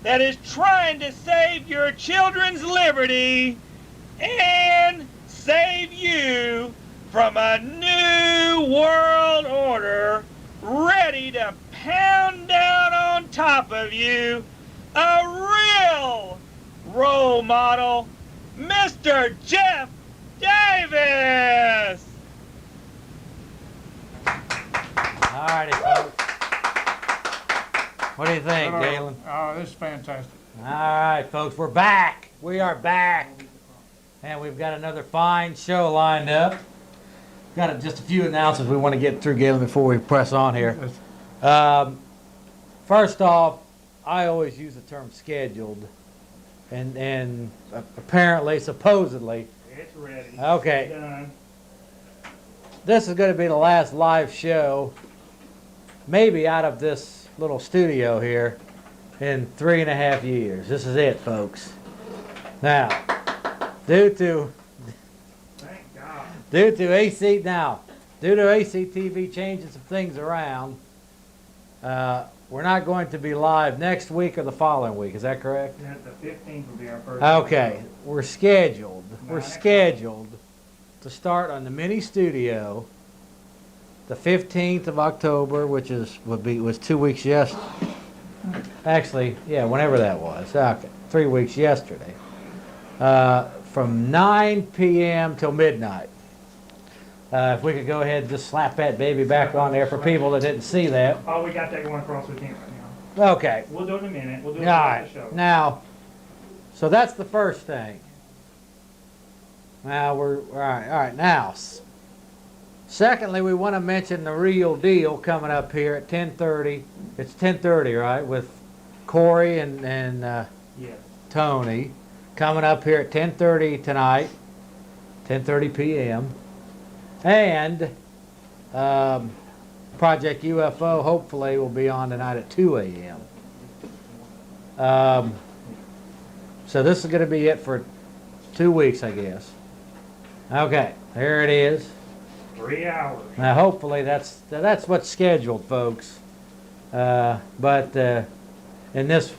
that is trying to save your children's liberty and save you from a new world order ready to pound down on top of you. A real role model, Mr. Jeff Davis. All righty, folks. What do you think, Gaylon? Oh, this is fantastic. All right, folks, we're back. We are back. And we've got another fine show lined up. Got just a few announcements we want to get through, Gaylon, before we press on here. First off, I always use the term scheduled. And apparently, supposedly. It's ready. Okay. It's done. This is going to be the last live show, maybe out of this little studio here, in 3.5 years. This is it, folks. Now, due to Thank God. due to ACTV changing some things around, we're not going to be live next week or the following week. Is that correct? Yeah, the 15th will be our first. Okay, we're scheduled. We're scheduled to start on the mini studio the 15th of October, which was 2 weeks yesterday. Actually, yeah, whenever that was. Okay, 3 weeks yesterday. From 9 p.m. till midnight. If we could go ahead and just slap that baby back on there for people that didn't see that. Oh, we got that going across the camera now. Okay. We'll do it in a minute. We'll do it All after right. the show. Now, so that's the first thing. Now we're all right. Now, secondly, we want to mention the real deal coming up here at 10:30. It's 10:30, right? With Corey and Yes. Tony coming up here at 10:30 tonight, 10:30 p.m. And Project UFO hopefully will be on tonight at 2 a.m. So this is going to be it for 2 weeks, I guess. Okay, here it is. 3 hours. Now hopefully that's what's scheduled, folks. But in this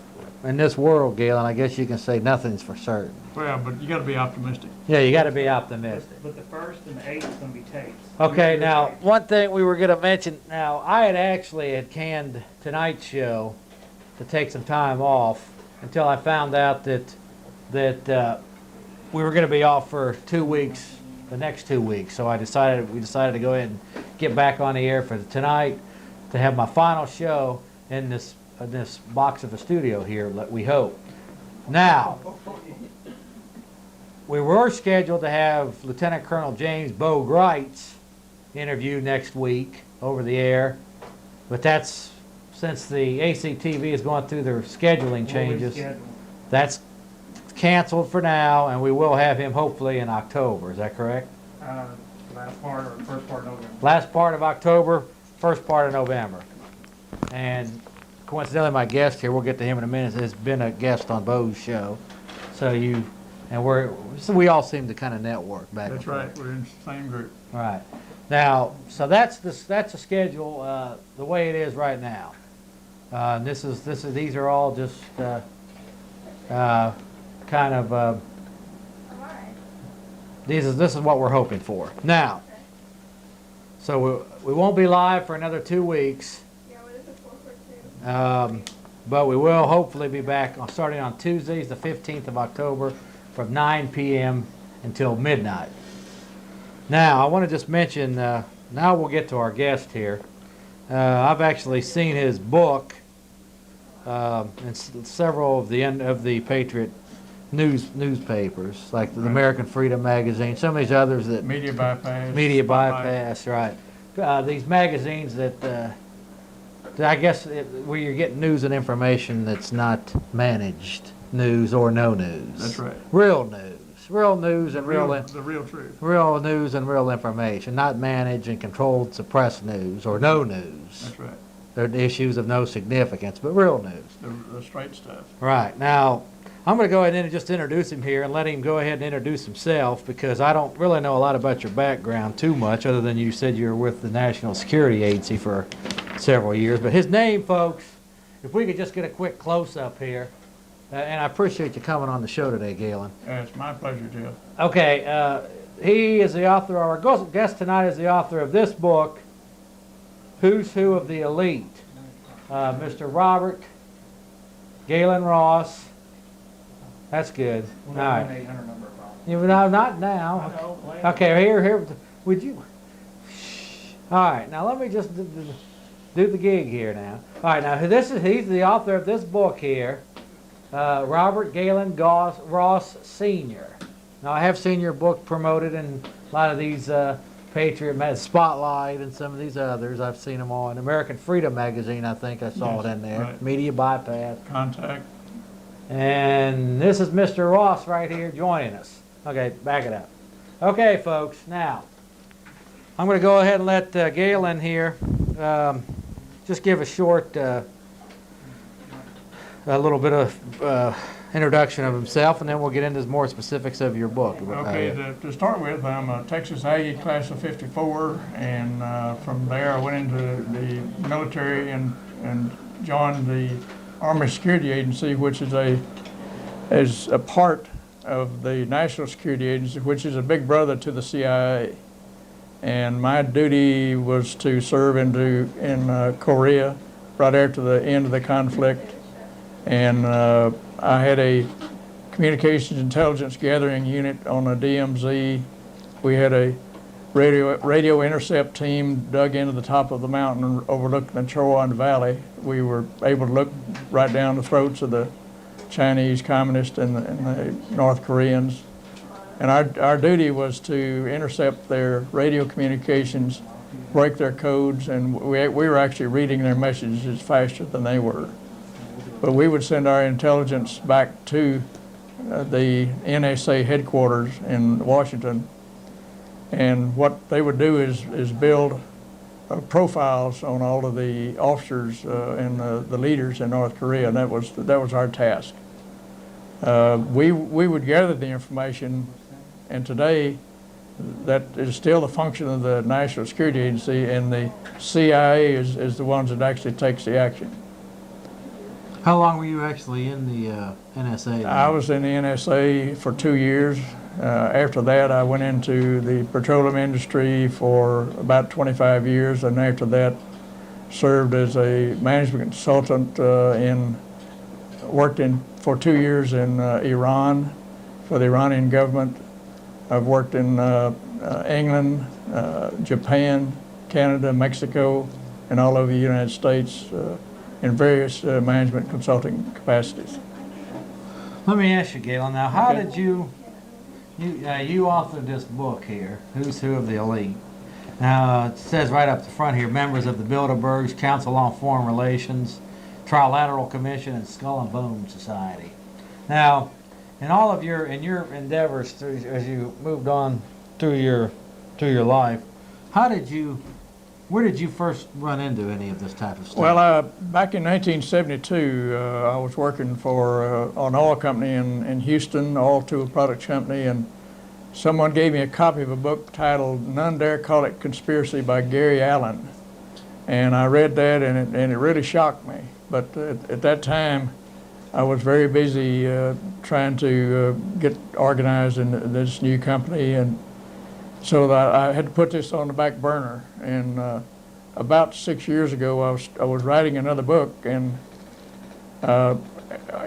world, Gaylon, I guess you can say nothing's for certain. Well, but you got to be optimistic. Yeah, you got to be optimistic. But the 1st and the 8th is going to be tapes. Okay, now one thing we were going to mention. Now I had canned tonight's show to take some time off until I found out that we were going to be off for 2 weeks, the next 2 weeks. So we decided to go ahead and get back on the air for tonight to have my final show in this box of a studio here. We hope. Now, we were scheduled to have Lieutenant Colonel James Bo Greitz interview next week over the air, but that's since the ACTV is going through their scheduling changes. That's canceled for now, and we will have him hopefully in October. Is that correct? Last part or first part of November. Last part of October, first part of November. And coincidentally, my guest here, we'll get to him in a minute, has been a guest on Bo's show. So we all seem to kind of network back. That's right. We're in the same group. Right. Now, so that's the schedule the way it is right now. These are all just kind of this is what we're hoping for. Now, so we won't be live for another 2 weeks. But we will hopefully be back starting on Tuesdays, the 15th of October, from 9 p.m. until midnight. Now, I want to just mention, now we'll get to our guest here. I've actually seen his book in several of the Patriot newspapers, like the American Freedom Magazine, some of these others that... Media Bypass. Media Bypass, right. These magazines that I guess where you're getting news and information that's not managed news or no news. That's right. Real news and The real truth. real news and real information, not managed and controlled, suppressed news or no news. That's right. They're issues of no significance, but real news. The straight stuff. Right. Now, I'm going to go ahead and just introduce him here and let him go ahead and introduce himself, because I don't really know a lot about your background too much, other than you said you were with the National Security Agency for several years. But his name, folks, if we could just get a quick close-up here. and I appreciate you coming on the show today, Gaylon. It's my pleasure, Jeff. Okay, he is the author, our guest tonight is the author of this book, Who's Who of the Elite. Mr. Robert Gaylon Ross. That's good. All right. You know, not now. Okay, here. Would you? All right. Now let me just do the gig here now. All right. Now he's the author of this book here, Robert Gaylon Ross Sr. Now I have seen your book promoted in a lot of these Patriot Spotlight and some of these others. I've seen them all in American Freedom magazine. I think I saw it in there. Right. Media Bypass. Contact. And this is Mr. Ross right here joining us. Okay, back it up. Okay, folks, now I'm going to go ahead and let Gaylon here just give a short, a little bit of introduction of himself, and then we'll get into more specifics of your book. Okay, to start with, I'm a Texas Aggie class of '54, and from there I went into the military and joined the Army Security Agency, which is a part of the National Security Agency, which is a big brother to the CIA. And my duty was to serve in Korea right after the end of the conflict. And I had a communications intelligence gathering unit on a DMZ. We had a radio intercept team dug into the top of the mountain overlooking the Chowan Valley. We were able to look right down the throats of the Chinese communists and the North Koreans. And our duty was to intercept their radio communications, break their codes, and we were actually reading their messages faster than they were. But we would send our intelligence back to the NSA headquarters in Washington, and what they would do is build profiles on all of the officers and the leaders in North Korea, and that was our task. We would gather the information, and today that is still the function of the National Security Agency, and the CIA is the ones that actually takes the action. How long were you actually in the NSA? I was in the NSA for 2 years. After that, I went into the petroleum industry for about 25 years, and after that, served as a management consultant worked for 2 years in Iran for the Iranian government. I've worked in England, Japan, Canada, Mexico, and all over the United States in various management consulting capacities. Let me ask you, Gaylon, now how did you authored this book here, Who's Who of the Elite. Now it says right up the front here, members of the Bilderbergs, Council on Foreign Relations, Trilateral Commission, and Skull and Bone Society. Now, in all of your endeavors as you moved on through your life, where did you first run into any of this type of stuff? Well, back in 1972, I was working for an oil company in Houston, oil tool products company, and someone gave me a copy of a book titled None Dare Call It Conspiracy by Gary Allen. And I read that, and it really shocked me. But at that time, I was very busy trying to get organized in this new company, and so I had to put this on the back burner. And about 6 years ago, I was writing another book, and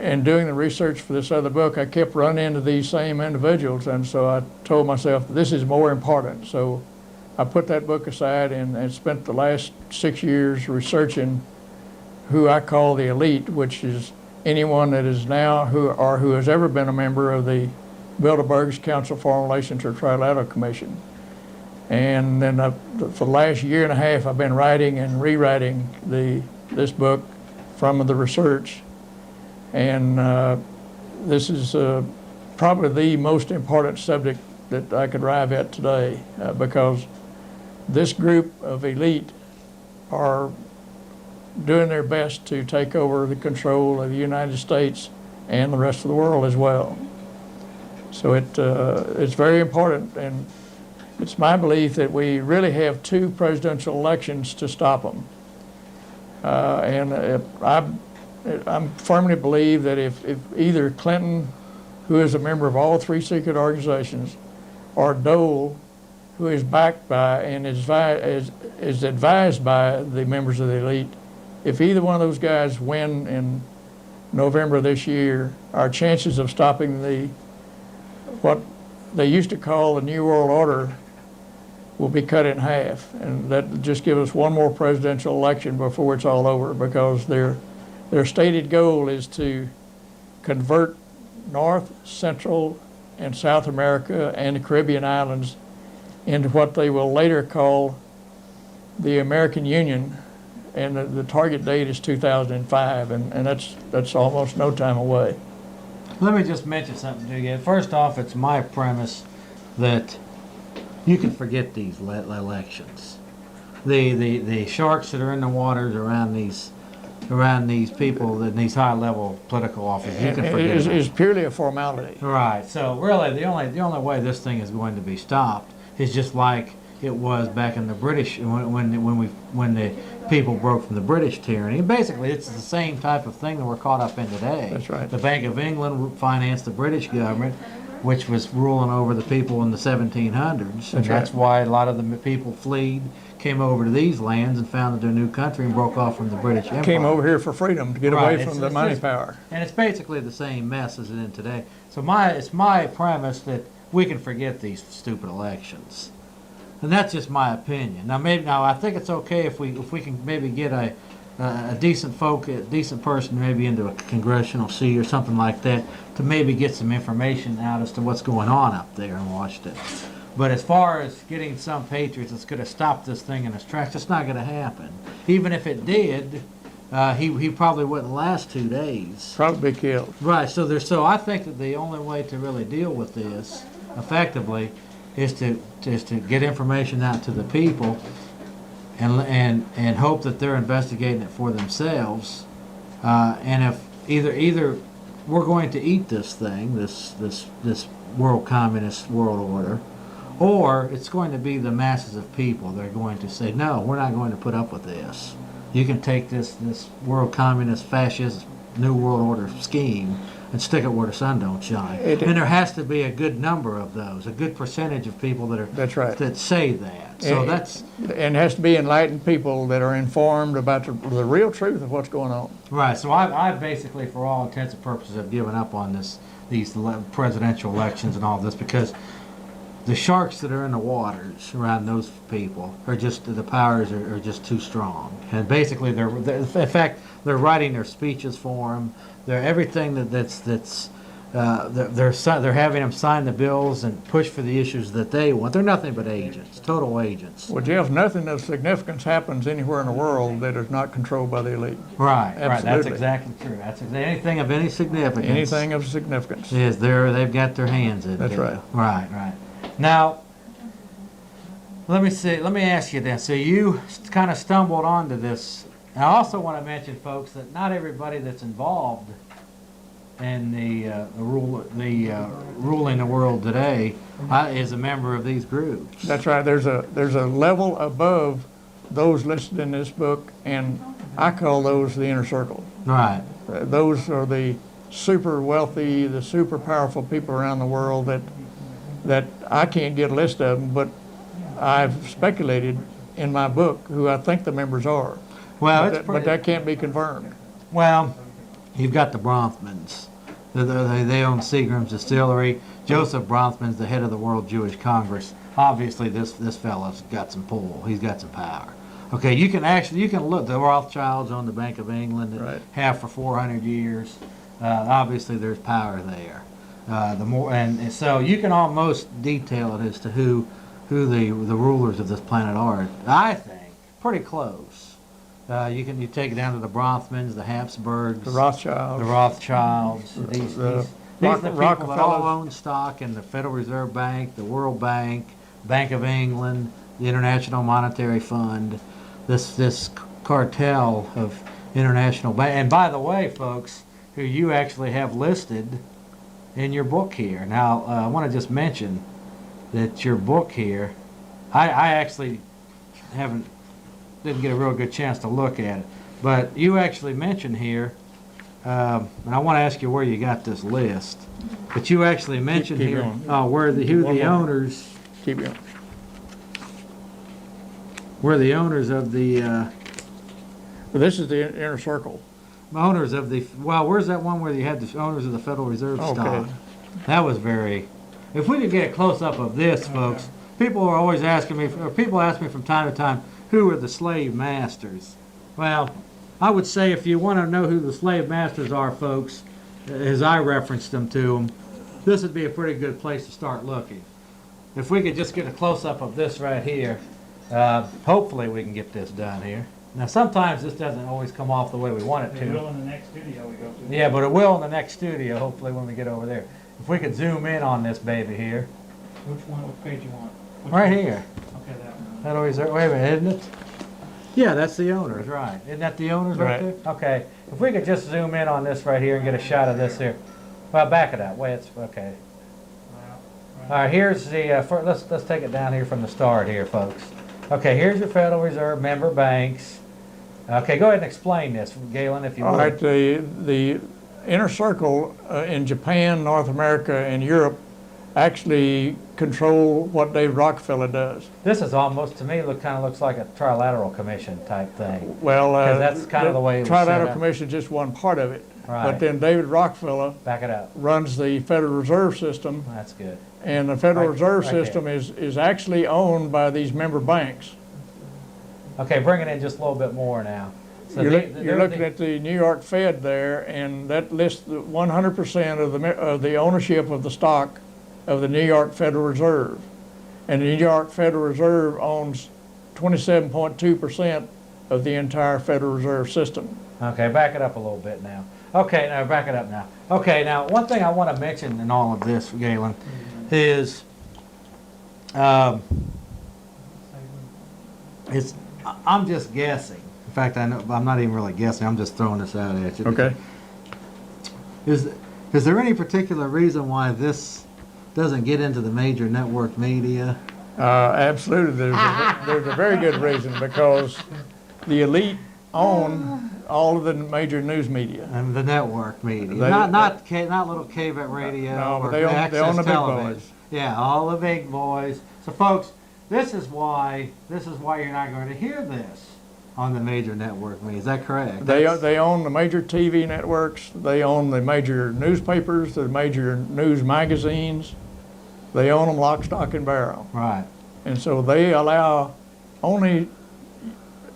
in doing the research for this other book, I kept running into these same individuals, and so I told myself, this is more important. So I put that book aside and spent the last 6 years researching who I call the elite, which is anyone that is now who has ever been a member of the Bilderbergs, Council on Foreign Relations, or Trilateral Commission. And then for the last year and a half, I've been writing and rewriting this book from the research. And this is probably the most important subject that I could arrive at today, because this group of elite are doing their best to take over the control of the United States and the rest of the world as well. So it's very important, and it's my belief that we really have 2 presidential elections to stop them. And I firmly believe that if either Clinton, who is a member of all three secret organizations, or Dole, who is backed by and is advised by the members of the elite, if either one of those guys win in November this year, our chances of stopping what they used to call the New World Order will be cut in half. And that just gives us one more presidential election before it's all over, because their stated goal is to convert North, Central, and South America and the Caribbean islands into what they will later call the American Union, and the target date is 2005, and that's almost no time away. Let me just mention something to you. First off, it's my premise that you can forget these elections. The sharks that are in the waters around these people in these high-level political offices, you can forget them. It's purely a formality. Right. So really, the only way this thing is going to be stopped is just like it was back in the British when the people broke from the British tyranny. And basically, it's the same type of thing that we're caught up in today. That's right. The Bank of England financed the British government, which was ruling over the people in the 1700s. And that's why a lot of the people fled, came over to these lands and founded their new country and broke off from the British Empire. Came over here for freedom, to get away from the money power. And it's basically the same mess as it is today. So it's my premise that we can forget these stupid elections. And that's just my opinion. Now I think it's okay if we can maybe get a decent person maybe into a congressional seat or something like that, to maybe get some information out as to what's going on up there in Washington. But as far as getting some patriots that's going to stop this thing in its tracks, it's not going to happen. Even if it did, he probably wouldn't last 2 days. Probably killed. Right. So I think that the only way to really deal with this effectively is to get information out to the people, and hope that they're investigating it for themselves. And if either we're going to eat this thing, this world communist world order, or it's going to be the masses of people that are going to say, no, we're not going to put up with this. You can take this world communist fascist new world order scheme and stick it where the sun don't shine. And there has to be a good number of those, a good percentage of people that say that. So and it has to be enlightened people that are informed about the real truth of what's going on. Right. So I basically, for all intents and purposes, have given up on these presidential elections and all this, because the sharks that are in the waters around those people are just, the powers are just too strong. And basically, in fact, they're writing their speeches for them. They're everything they're having them sign the bills and push for the issues that they want. They're nothing but agents, total agents. Well, Jeff, nothing of significance happens anywhere in the world that is not controlled by the elite. Right, Absolutely. right. That's exactly true. Anything of any significance. Anything of significance. Yes, they've got their hands in it. That's right. Right, right. Now, let me ask you then. So you kind of stumbled onto this. I also want to mention, folks, that not everybody that's involved in ruling the world today is a member of these groups. That's right. There's a level above those listed in this book, and I call those the inner circle. Right. Those are the super wealthy, the super powerful people around the world that I can't get a list of them, but I've speculated in my book who I think the members are. Well, but that can't be confirmed. Well, you've got the Bronfmans. They own Seagram's Distillery. Joseph Bronfman's the head of the World Jewish Congress. Obviously, this fellow's got some pull. He's got some power. Okay, you can look. The Rothschilds own the Bank of England, right, have for 400 years. Obviously, there's power there. And so you can almost detail it as to who the rulers of this planet are. I think pretty close. You take it down to the Bronfmans, the Habsburgs, the Rothschilds, These are the people that all own stock in the Federal Reserve Bank, the World Bank, Bank of England, the International Monetary Fund, this cartel of international bank. And by the way, folks, who you actually have listed in your book here. Now, I want to just mention that your book here, I actually didn't get a real good chance to look at it, but you actually mention here And I want to ask you where you got this list. But you actually mentioned keep here going. who One the more. owners, Keep going. where the owners of the Well, this is the inner circle. where's that one where you had the owners of the Federal Reserve Okay. stock? That was very. If we could get a close up of this, folks, people are always asking me, or people ask me from time to time, who are the slave masters? Well, I would say if you want to know who the slave masters are, folks, as I referenced them to them, this would be a pretty good place to start looking. If we could just get a close up of this right here, hopefully we can get this done here. Now, sometimes this doesn't always come off the way we want it to. It will in the next studio we go to. Yeah, but it will in the next studio, hopefully, when we get over there. If we could zoom in on this baby here. Which page you want? Right here. Okay, that one. That always, wait a minute, isn't it? Yeah, that's the owners, right. Isn't that the owners right Right. there? Okay. If we could just zoom in on this right here and get a shot of this here. Well, back it up. Wait, it's, okay. All right, here's the, let's take it down here from the start here, folks. Okay, here's your Federal Reserve member banks. Okay, go ahead and explain this, Gaylon, if you All would. right, the inner circle in Japan, North America, and Europe actually control what David Rockefeller does. This is almost, to me, kind of looks like a trilateral commission type thing. Well, 'Cause that's kind of the way it was set Trilateral up. Commission is just one part of it. Right. But then David Rockefeller Back it up. runs the Federal Reserve System, That's good. and the Federal Right- Reserve right there. System is actually owned by these member banks. Okay, bring it in just a little bit more now. So You're looking at the New York Fed there, and that lists 100% of the ownership of the stock of the New York Federal Reserve. And the New York Federal Reserve owns 27.2% of the entire Federal Reserve System. Okay, back it up a little bit now. Okay, now back it up now. Okay, now one thing I want to mention in all of this, Gaylon, is I'm just guessing. In fact, I know I'm not even really guessing. I'm just throwing this out at you. Okay. Is there any particular reason why this doesn't get into the major network media? Absolutely. There's a very good reason, because the elite own all of the major news media. And the network media, They- not little caveat radio No, but or they own access the big television. boys. Yeah, all the big boys. So, folks, this is why you're not going to hear this on the major network media. Is that correct? They own the major TV networks. They own the major newspapers, the major news magazines. They own them lock, stock, and barrel. Right. And so they allow only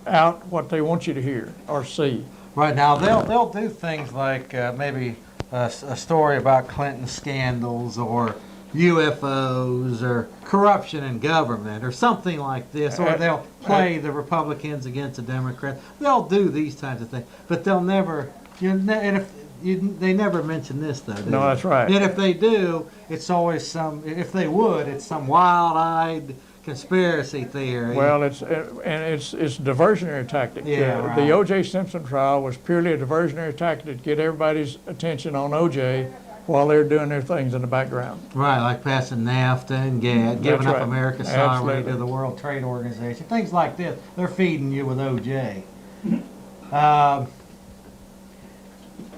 out what they want you to hear or see. Right, now they'll do things like maybe a story about Clinton scandals or UFOs or corruption in government or something like this, or they'll play the Republicans against the Democrats. They'll do these types of things, but they'll never. They never mention this though. Do No, they? that's right. And if they do, it's always some. If they would, it's some wild-eyed conspiracy theory. Well, it's a diversionary tactic. Yeah, The right. O.J. Simpson trial was purely a diversionary tactic to get everybody's attention on O.J. while they're doing their things in the background. Right, like passing NAFTA and GATT, giving up right. America's sovereignty Absolutely. to the World Trade Organization, things like this. They're feeding you with OJ.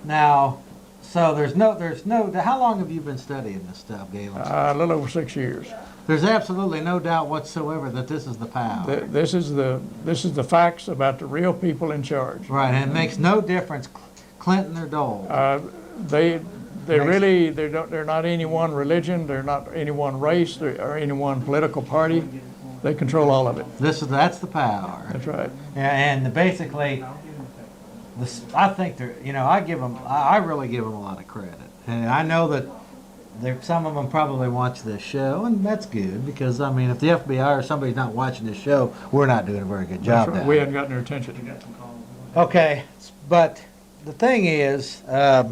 Now, so there's no. How long have you been studying this stuff, Gaylon? A little over 6 years. There's absolutely no doubt whatsoever that this is the power. This is the facts about the real people in charge. Right, and it makes no difference, Clinton or Dole. They're not any one religion. They're not any one race or any one political party. They control all of it. That's the power. That's right. And basically, I think they're. I really give them a lot of credit, and I know that some of them probably watch this show, and that's good because I mean, if the FBI or somebody's not watching this show, we're not doing a very good job. That's right. We haven't gotten their attention. Okay, but the thing is, I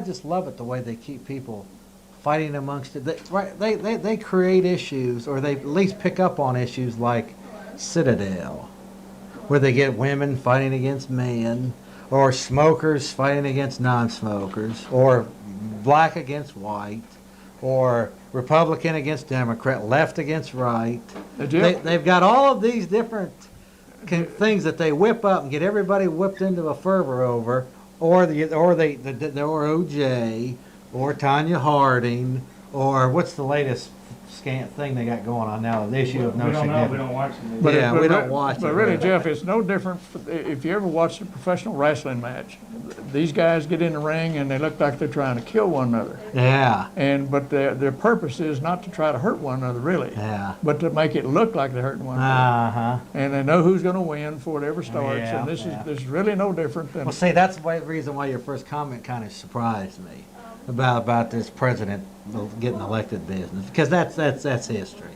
just love it the way they keep people fighting amongst it. They create issues, or they at least pick up on issues like Citadel, where they get women fighting against men, or smokers fighting against non-smokers, or black against white, or Republican against Democrat, left against right. They've got all of these different things that they whip up and get everybody whipped into a fervor over, or OJ, or Tanya Harding, or what's the latest scant thing they got going on now? The issue of no We don't know, significance. we don't watch it. But Yeah, we don't watch But it, really, really. Jeff, it's no different if you ever watch a professional wrestling match. These guys get in the ring and they look like they're trying to kill one another. Yeah, But their purpose is not to try to hurt one another, really, yeah. but to make it look like they're hurting one another. Uh-huh. And they know who's going to win before it ever starts. Yeah, And this yeah. is really no different than. Well, see, that's the reason why your first comment kind of surprised me about this president getting elected business, because that's history.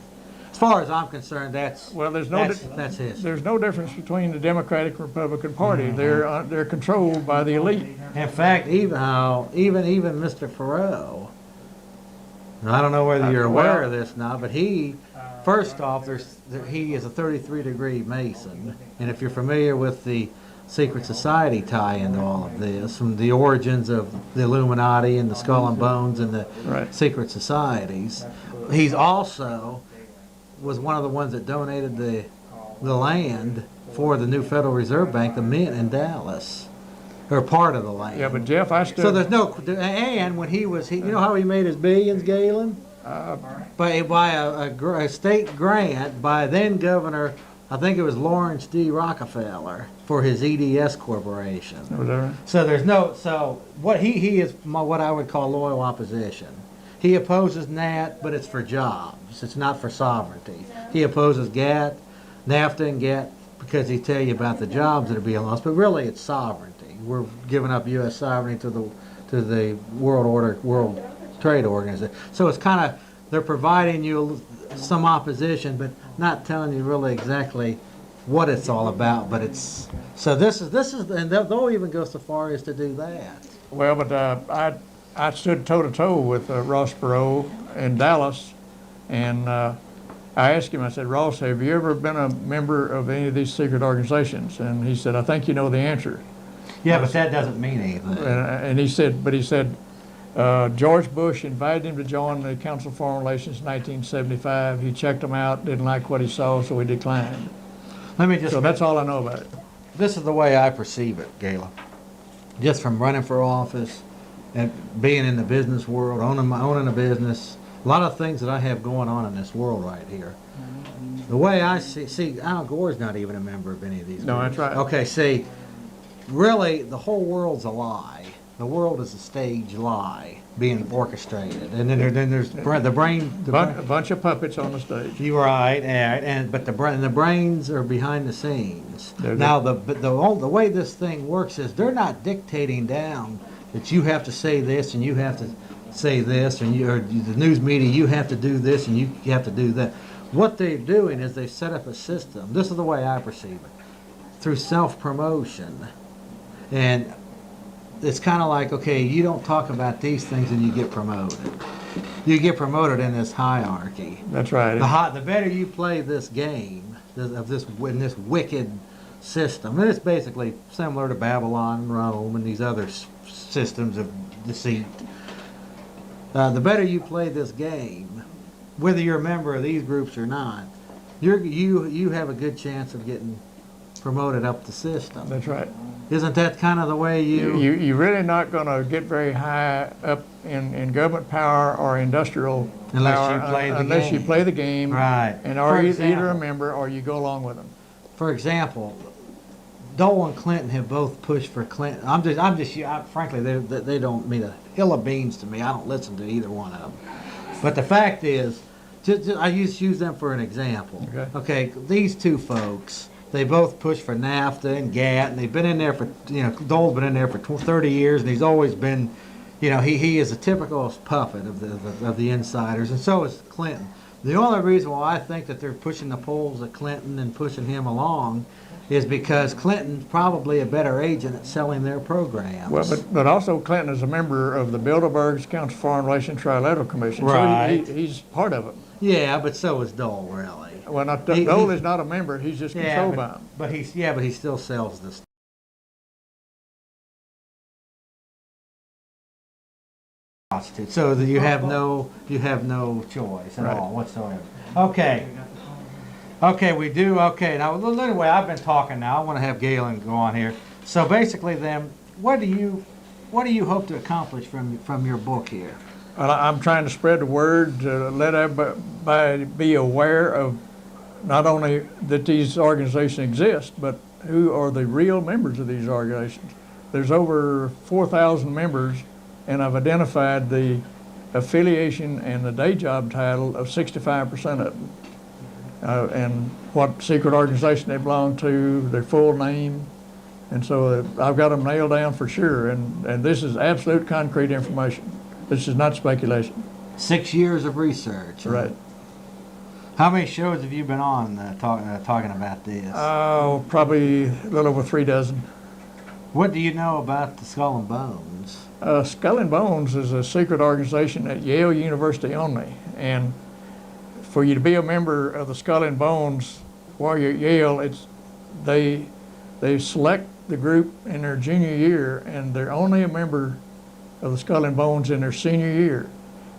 As far as I'm concerned, that's history. There's no difference between the Democratic and Republican Party. They're controlled by the elite. In fact, even Mr. Farrow, and I don't know whether you're aware of this now, but first off, he is a 33-degree Mason, and if you're familiar with the secret society tie into all of this, from the origins of the Illuminati and the Skull and Bones and the secret societies, he's also was one of the ones that donated the land for the new Federal Reserve Bank, the Mint in Dallas, or part of the land. Yeah, but Jeff, So there's no, and when you know how he made his billions, Gaylon? By a state grant by then Governor, I think it was Lawrence D. Rockefeller, for his EDS corporation. So there's what he is what I would call loyal opposition. He opposes NAT, but it's for jobs. It's not for sovereignty. He opposes GATT, NAFTA and GATT because he tell you about the jobs that are being lost, but really it's sovereignty. We're giving up U.S. sovereignty to the World Trade Organization. So it's kind of, they're providing you some opposition, but not telling you really exactly what it's all about. But this is, and they'll even go so far as to do that. Well, but I stood toe-to-toe with Ross Perot in Dallas, and I asked him, I said, Ross, have you ever been a member of any of these secret organizations? And he said, I think you know the answer. Yeah, but that doesn't mean anything. And he said, George Bush invited him to join the Council of Foreign Relations in 1975. He checked him out, didn't like what he saw, so he declined. So that's all I know about it. This is the way I perceive it, Gaylon. Just from running for office and being in the business world, owning a business, a lot of things that I have going on in this world right here. The way I see, Al Gore's not even a member of any of these No, groups. that's right. Okay, see, really, the whole world's a lie. The world is a stage lie being orchestrated, and then there's the brain. A bunch of puppets on the stage. You're right, but the brains are behind the scenes. Now the way this thing works is they're not dictating down that you have to say this and you have to say this, and or the news media, you have to do this and you have to do that. What they're doing is they've set up a system. This is the way I perceive it, through self-promotion, and it's kind of like, okay, you don't talk about these things and you get promoted. You get promoted in this hierarchy. That's right. The better you play this game in this wicked system, and it's basically similar to Babylon and Rome and these other systems of deceit. The better you play this game, whether you're a member of these groups or not, you have a good chance of getting promoted up the system. That's right. Isn't that kind of the way You're really not going to get very high up in government power or industrial power unless you play the game. Right. And are you either a member or you go along with them. For example, Dole and Clinton have both pushed for Clinton. Frankly, they don't mean a hill of beans to me. I don't listen to either one of them. But the fact is, I use them for an example. Okay, these two folks, they both pushed for NAFTA and GATT, and they've been in there for, Dole's been in there for 30 years, and he's always been, he is a typical puppet of the insiders, and so is Clinton. The only reason why I think that they're pushing the polls at Clinton and pushing him along is because Clinton's probably a better agent at selling their programs. Well, but also Clinton is a member of the Bilderberg's Council of Foreign Relations Trilateral Commission, right. So he's part of it. Yeah, but so is Dole, really. Well, Dole is not a member; he's just controlled by him. But he still sells this. So that you have no choice at all whatsoever. Okay. Okay, we do. Okay, now anyway, I've been talking now. I want to have Gaylon go on here. So basically, then, what do you hope to accomplish from your book here? Well, I'm trying to spread the word to let everybody be aware of not only that these organizations exist, but who are the real members of these organizations. There's over 4,000 members, and I've identified the affiliation and the day job title of 65% of them. And what secret organization they belong to, their full name. And so I've got them nailed down for sure. And this is absolute concrete information. This is not speculation. 6 years of research. Right. How many shows have you been on talking about this? Oh, probably a little over 3 dozen. What do you know about the Skull and Bones? Skull and Bones is a secret organization at Yale University only. And for you to be a member of the Skull and Bones while you're at Yale, they select the group in their junior year, and they're only a member of the Skull and Bones in their senior year.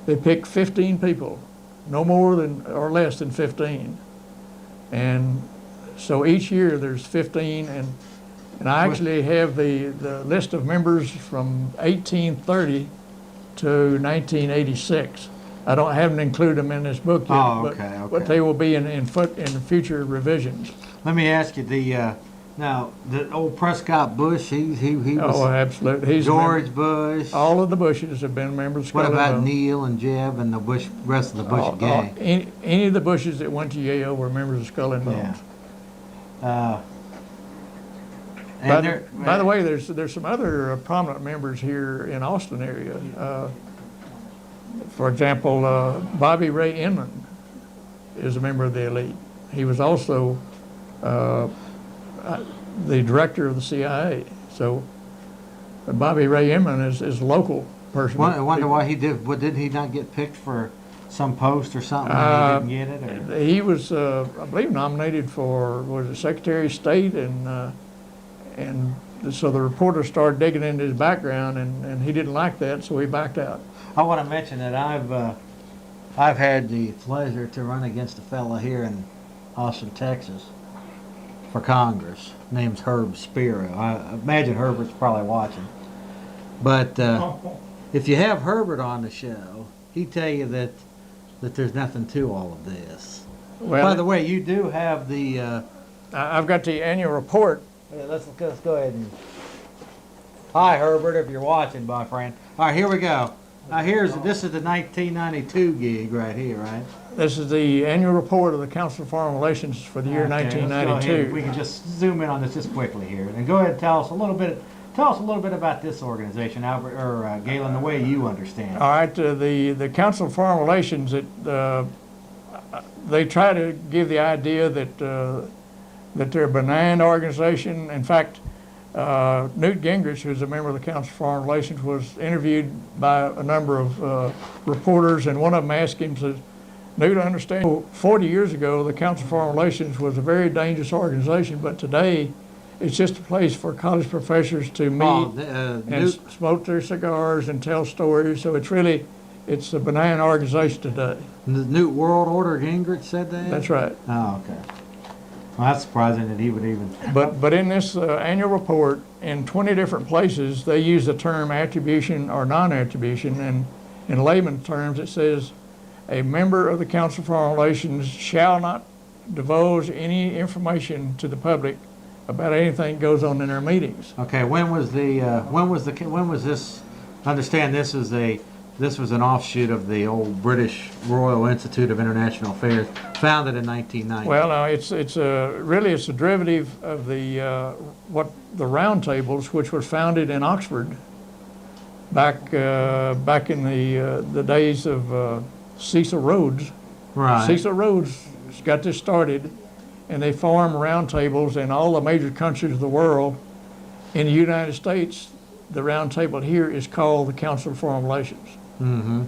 They pick 15 people, no more than or less than 15. And so each year there's 15, and I actually have the list of members from 1830 to 1986. I haven't included them in this book yet, but they will be in future revisions. Let me ask you, now the old Prescott Bush, he was. Oh, absolutely. He's George Bush. All of the Bushes have been members of Skull and What about Bones. Neil and Jeb and the rest of the Bush gang? Any of the Bushes that went to Yale were members of Skull and Bones. Yeah. By the way, there's some other prominent members here in Austin area. For example, Bobby Ray Inman is a member of the elite. He was also the director of the CIA. So Bobby Ray Inman is a local person. I wonder why he did. What, did he not get picked for some post or something? And he didn't get it. Or? He was, I believe, nominated for Secretary of State, and so the reporter started digging into his background, and he didn't like that, so he backed out. I want to mention that I've had the pleasure to run against a fella here in Austin, Texas, for Congress. Name's Herb Spiro. I imagine Herbert's probably watching. But if you have Herbert on the show, he'd tell you that there's nothing to all of this. Well, by the way, you do have the. I've got the annual report. Let's go ahead and. Hi, Herbert, if you're watching, my friend. All right, here we go. Now this is the 1992 gig right here, right? This is the annual report of the Council of Foreign Relations for the year 1992. If we can just zoom in on this just quickly here, and go ahead and tell us a little bit about this organization, Albert or Gaylon, the way you understand it. All right, the Council of Foreign Relations, they try to give the idea that they're a benign organization. In fact, Newt Gingrich, who's a member of the Council of Foreign Relations, was interviewed by a number of reporters, and one of them asked him, says, Newt, I understand 40 years ago the Council of Foreign Relations was a very dangerous organization, but today it's just a place for college professors to meet and smoke their cigars and tell stories. So it's a benign organization today. The New World Order Gingrich said that? That's right. Oh, okay. Well, that's surprising that he would even. But in this annual report, in 20 different places, they use the term attribution or non-attribution, and in layman's terms, it says a member of the Council of Foreign Relations shall not divulge any information to the public about anything that goes on in their meetings. Okay, when was this? I understand this was an offshoot of the old British Royal Institute of International Affairs, founded in 1990. Well, no, it's a derivative of the Round Tables, which was founded in Oxford back in the days of Cecil Rhodes. Right. Cecil Rhodes got this started, and they formed round tables in all the major countries of the world. In the United States, the round table here is called the Council of Foreign Relations. Mm-hmm.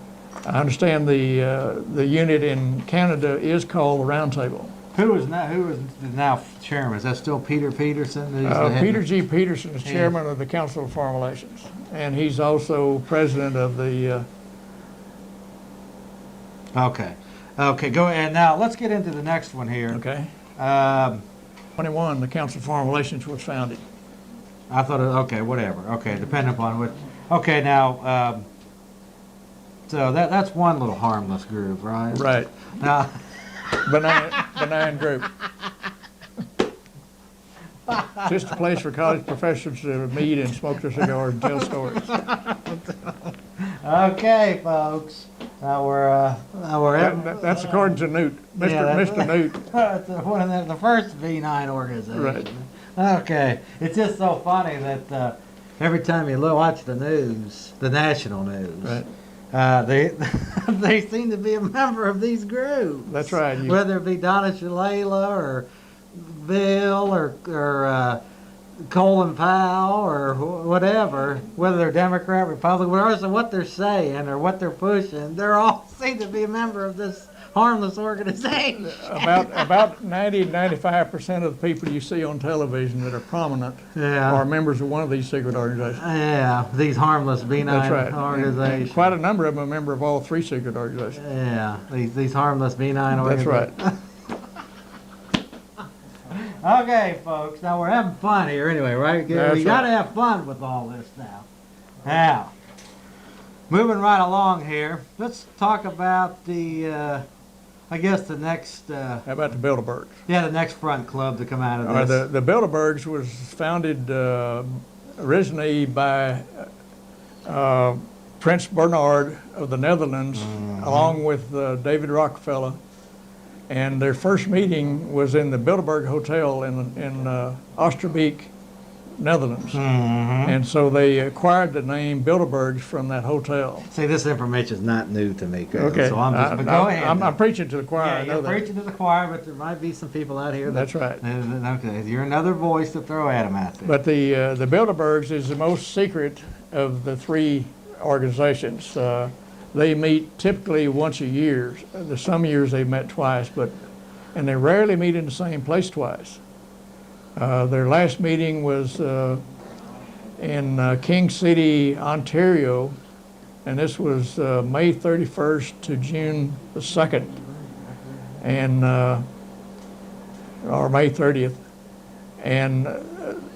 I understand the unit in Canada is called the Round Table. Who is now chairman? Is that still Peter Peterson? Peter G. Peterson is chairman of the Council of Foreign Relations, and he's also president of the. Okay, go ahead. Now let's get into the next one here. Okay. 21, the Council of Foreign Relations was founded. I thought, okay, whatever. Okay, depending upon what. Okay, now, so that's one little harmless group, right? Right. Now, Benign group. Just a place for college professors to meet and smoke their cigars and tell stories. okay, folks. Now we're That's according to Newt, Mr. Newt. It's one of the first V9 organization. Right. Okay, it's just so funny that every time you watch the news, the national news, Right. they seem to be a member of these groups. That's right. Whether it be Donna Shalala or Bill or Colin Powell or whatever, whether they're Democrat, Republican, regardless of what they're saying or what they're pushing, they're all seem to be a member of this harmless organization. About 90-95% of the people you see on television that are prominent are members of one of these secret organizations. Yeah, these harmless benign That's right. organizations. And quite a number of them are a member of all three secret organizations. Yeah, these harmless benign That's organizations. right. Okay, folks, now we're having fun here anyway, right? We got to have fun with all this now. Now, moving right along here, let's talk about the, I guess the next... How about the Bilderbergs? Yeah, the next front club to come out of this. The Bilderbergs was founded originally by Prince Bernhard of the Netherlands, along with David Rockefeller. And their first meeting was in the Bilderberg Hotel in Oosterbeek, Netherlands. And so they acquired the name Bilderbergs from that hotel. See, this information is not new to me, Chris, Okay. so I'm just, but go ahead. I'm preaching to the choir. Yeah, I know you're that. preaching to the choir, but there might be some people out here. That's right. Okay, you're another voice to throw at them out there. But the Bilderbergs is the most secret of the three organizations. They meet typically once a year. There's some years they've met twice, and they rarely meet in the same place twice. Their last meeting was in King City, Ontario, and this was May 31st to June the 2nd, and or May 30th. And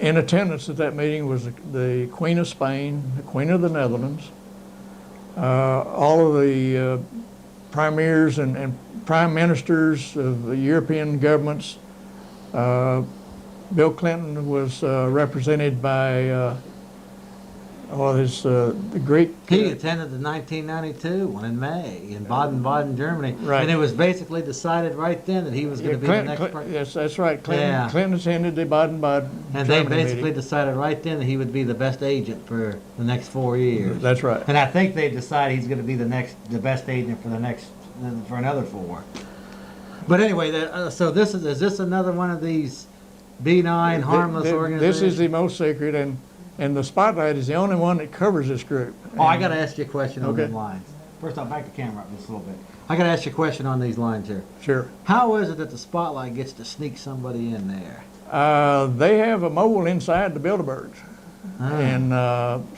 in attendance at that meeting was the Queen of Spain, the Queen of the Netherlands, all of the premiers and prime ministers of the European governments. Bill Clinton was represented by the great... He attended the 1992 one in May in Baden-Baden, Germany. Right. And it was basically decided right then that he was going to be the next president. Yes, that's right. Clinton attended the Baden-Baden And Germany they basically meeting. decided right then that he would be the best agent for the next 4 years. That's right. And I think they decided he's going to be the best agent for another 4. But anyway, so is this another one of these benign, harmless organizations? This is the most secret, and the Spotlight is the only one that covers this group. Oh, I got to ask you a question on Okay. these lines. First off, back the camera up just a little bit. I got to ask you a question on these lines here. Sure. How is it that the Spotlight gets to sneak somebody in there? They have a mole inside the Bilderbergs. And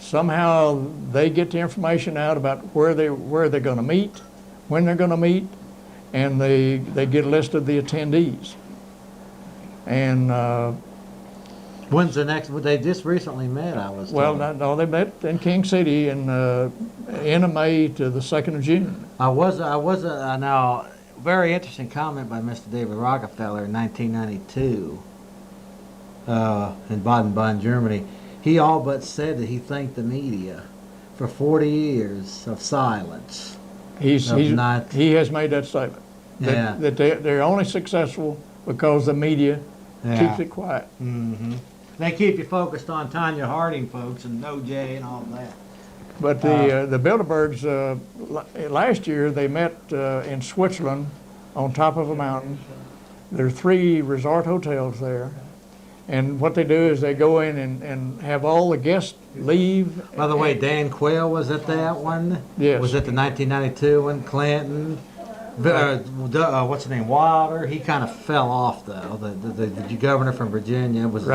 somehow they get the information out about where they're going to meet, when they're going to meet, and they get a list of the attendees. And when's the next? They just recently met, I was told. well, no, they met in King City in end of May to the 2nd of June. Now, very interesting comment by Mr. David Rockefeller in 1992 in Baden-Baden, Germany. He all but said that he thanked the media for 40 years of silence. He has made that statement. Yeah. That they're only successful because the media keeps it quiet. Mm-hmm. They keep you focused on Tanya Harding, folks, and OJ and all that. But the Bilderbergs, last year they met in Switzerland on top of a mountain. There are 3 resort hotels there. And what they do is they go in and have all the guests leave. By the way, Dan Quayle was at that one? Yes. Was at the 1992 one? Clinton? What's his name? Wilder? He kind of fell off, though. The governor from Virginia was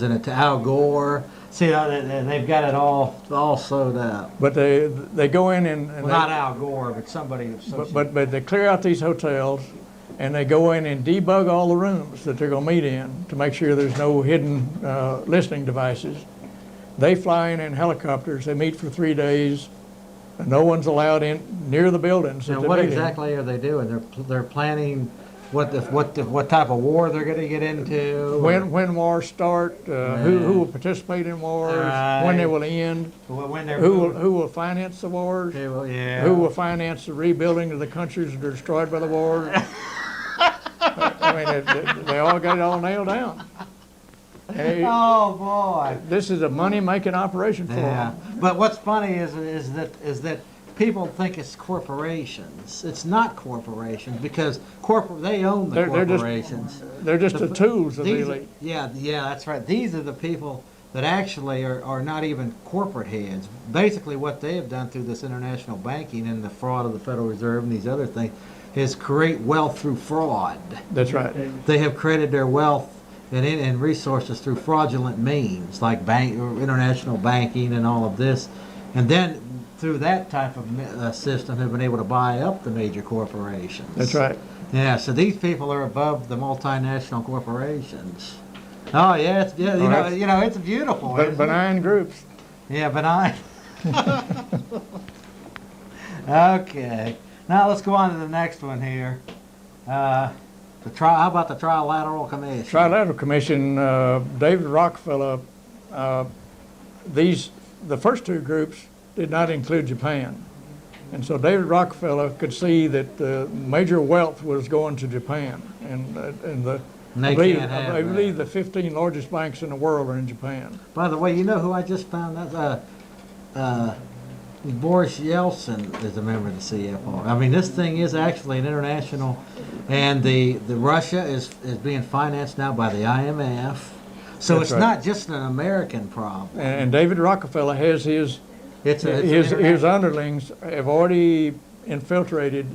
in it. Al Gore. See, they've got it all sewed up. But they go in and well, not Al Gore, but somebody. But they clear out these hotels, and they go in and debug all the rooms that they're going to meet in to make sure there's no hidden listening devices. They fly in helicopters. They meet for 3 days. And no one's allowed in near the buildings. And what exactly are they doing? They're planning what type of war they're going to get into. When wars start, who will participate in wars, when they will end, who will finance the wars, who will finance the rebuilding of the countries that are destroyed by the wars. I mean, they all got it all nailed down. Hey, oh boy! This is a money-making operation for them. But what's funny is that people think it's corporations. It's not corporations because they own the corporations. They're just the tools of the elite. Yeah, that's right. These are the people that actually are not even corporate heads. Basically, what they have done through this international banking and the fraud of the Federal Reserve and these other things is create wealth through fraud. That's right. They have created their wealth and resources through fraudulent means, like international banking and all of this, and then through that type of system have been able to buy up the major corporations. That's right. Yeah, so these people are above the multinational corporations. Oh yeah, it's beautiful. Benign groups. Yeah, benign. Okay, now let's go on to the next one here. How about the Trilateral Commission? Trilateral Commission, David Rockefeller, the first two groups did not include Japan. And so David Rockefeller could see that the major wealth was going to Japan. I believe the 15 largest banks in the world are in Japan. By the way, you know who I just found out? Boris Yeltsin is a member of the CFR. I mean, this thing is actually an international, and the Russia is being financed now by the IMF. So That's it's right. not just an American problem. And David Rockefeller has his underlings have already infiltrated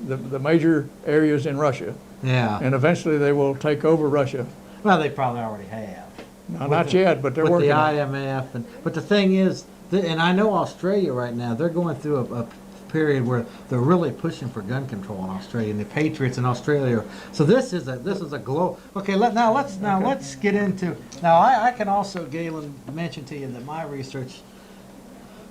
the major areas in Russia. Yeah. And eventually they will take over Russia. Well, they probably already have. No, not yet, but they're working with the on it. IMF. But the thing is, and I know Australia right now, they're going through a period where they're really pushing for gun control in Australia, and the patriots in Australia. So this is a global. Okay, let's get into. Now I can also, Gaylon, mention to you that my research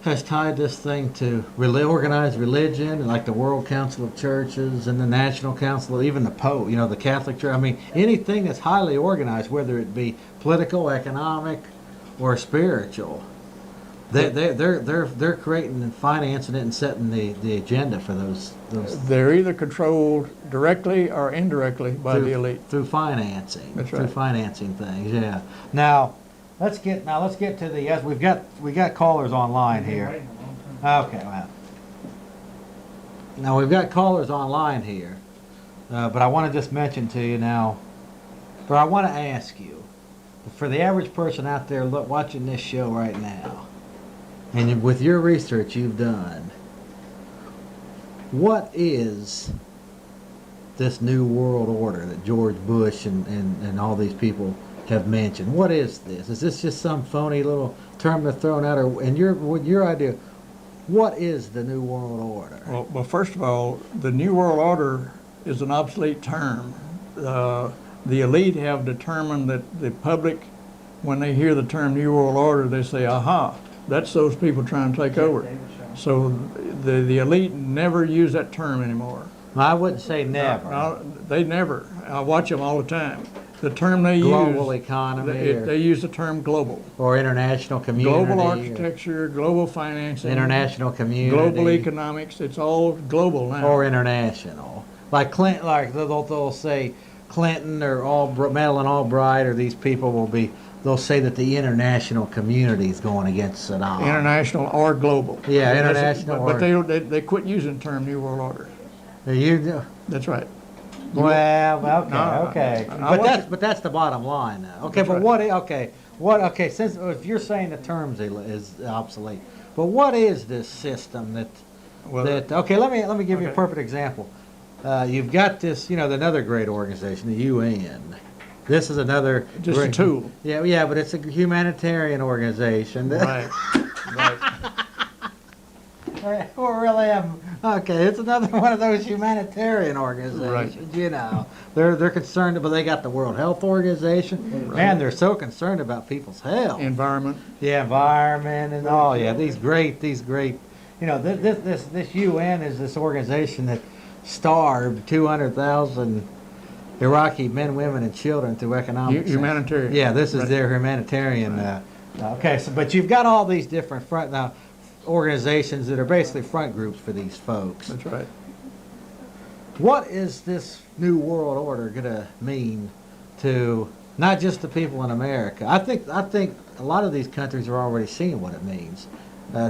has tied this thing to organized religion, like the World Council of Churches and the National Council, even the Pope, the Catholic Church. I mean, anything that's highly organized, whether it be political, economic, or spiritual, they're creating and financing it and setting the agenda for those. They're either controlled directly or indirectly by the elite through financing. That's right. Through financing things. Yeah. Now, let's get to the. Yes, we got callers online here. Okay. Well. Now we've got callers online here, but I want to just mention to you now. But I want to ask you, for the average person out there watching this show right now, and with your research you've done, what is this new world order that George Bush and all these people have mentioned? What is this? Is this just some phony little term they're throwing out? And your idea, what is the new world order? Well, first of all, the new world order is an obsolete term. The elite have determined that the public, when they hear the term new world order, they say, aha, that's those people trying to take over. So the elite never use that term anymore. I wouldn't say never. They never. I watch them all the time. The term they global use, economy, they use the term global. Or international community. Global architecture, global financing. International community. Global economics. It's all global now. Or international. Like Clinton, they'll say Clinton or Madeleine Albright or these people they'll say that the international community is going against Saddam. International or global. Yeah, international. But they quit using the term New World Order. That's right. Well, okay. But that's the bottom line now. Okay, but right. Since if you're saying the terms is obsolete, but what is this system okay, let me give you a perfect example. You've got this, another great organization, the UN. This is another a tool. Yeah, but it's a humanitarian organization. Right. Right. We're really okay. It's another one of those humanitarian organizations. You know, they're concerned, but they got the World Health Organization. Right. Man, they're so concerned about people's health, Environment. yeah, environment, and all. Yeah, these great. You know, this UN is this organization that starved 200,000 Iraqi men, women, and children through economic Humanitarian. Yeah, this is Right. their humanitarian. Okay, so but you've got all these different organizations that are basically front groups for these folks. That's right. What is this new world order going to mean to not just the people in America? I think a lot of these countries are already seeing what it means.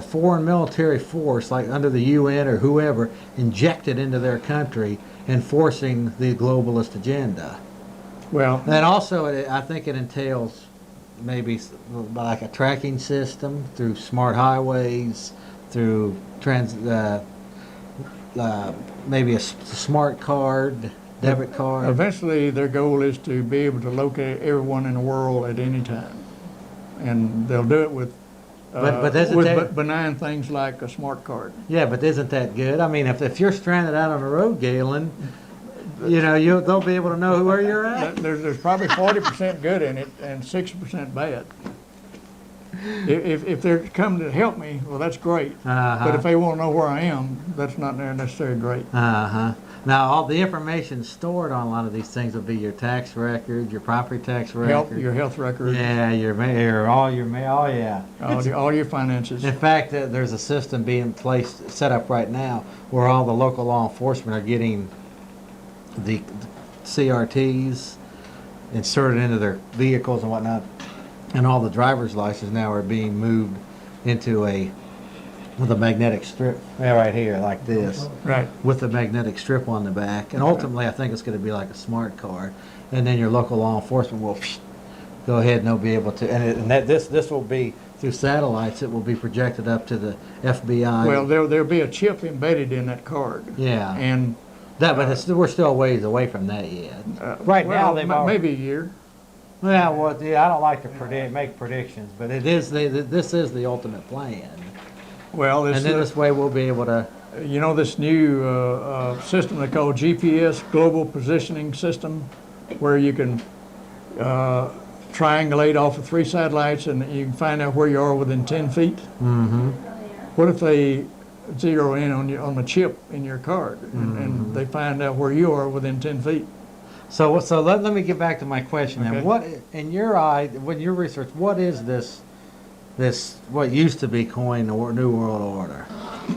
Foreign military force, like under the UN or whoever, injected into their country, enforcing the globalist agenda. Well, And also, I think it entails maybe like a tracking system through smart highways, through maybe a smart card, debit card. eventually their goal is to be able to locate everyone in the world at any time. And they'll do it with, But isn't that- benign things like a smart card. Yeah, but isn't that good? I mean, if you're stranded out on the road, Gaylon, you know, they'll be able to know where you're at. There's probably 40% good in it and 60% bad. If they're coming to help me, well, that's great. But if they want to know where I am, that's not necessarily great. Now, all the information stored on a lot of these things will be your tax record, your property tax record. Your health record, Yeah, all yeah. all your finances. In fact, there's a system being set up right now where all the local law enforcement are getting the CRTs inserted into their vehicles and whatnot, and all the driver's licenses now are being moved into with a magnetic strip, right here, like this, Right. with a magnetic strip on the back. And ultimately, I think it's going to be like a smart card, and then your local law enforcement will go ahead and they'll be able to, this will be through satellites. It will be projected up to the FBI. Well, there'll be a chip embedded in that card. Yeah. And But we're still a ways away from that yet. Right now, they've maybe a year. I don't like to make predictions, but this is the ultimate plan. Well, And then this way we'll be able to. you know, this new system they call GPS, Global Positioning System, where you can triangulate off of 3 satellites and you can find out where you are within 10 feet. Mm-hmm. What if they zero in on the chip in your card and they find out where you are within 10 feet? So let me get back to my question then. Okay. What, in your eye, when your research, what is this what used to be coined the New World Order?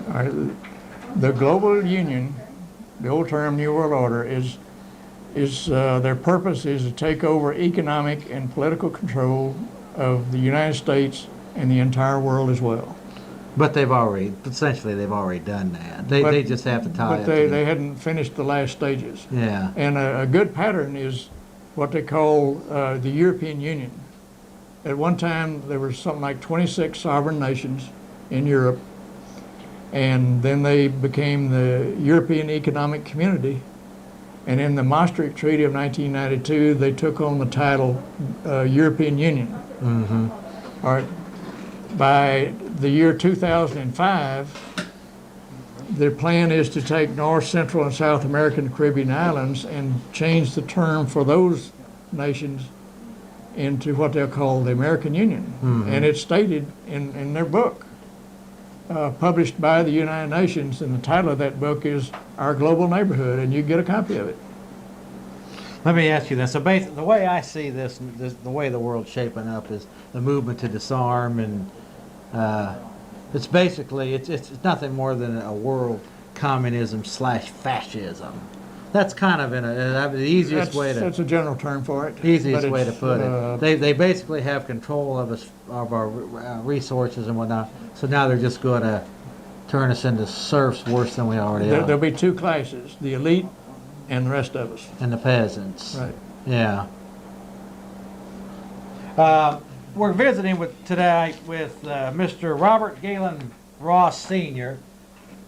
All right. The global union, the old term New World Order, is their purpose is to take over economic and political control of the United States and the entire world as well. But essentially they've already done that. They just have to tie But it. they hadn't finished the last stages. Yeah. And a good pattern is what they call the European Union. At one time, there was something like 26 sovereign nations in Europe, and then they became the European Economic Community. And in the Maastricht Treaty of 1992, they took on the title European Union. Mm-hmm. All right. By the year 2005, their plan is to take North, Central, and South American and Caribbean islands and change the term for those nations into what they'll call the American Union. Mhm. And it's stated in their book, published by the United Nations, and the title of that book is Our Global Neighborhood, and you get a copy of it. Let me ask you this. So basically, the way I see this, the way the world's shaping up is the movement to disarm, and it's basically, it's nothing more than a world communism / fascism. That's kind of the easiest way to. That's a general term for it. Easiest way to put it. They basically have control of our resources and whatnot. So now they're just going to turn us into serfs worse than we already are. There'll be 2 classes, the elite and the rest of us. And the peasants. Right. Yeah. We're visiting today with Mr. Robert Gaylon Ross Sr.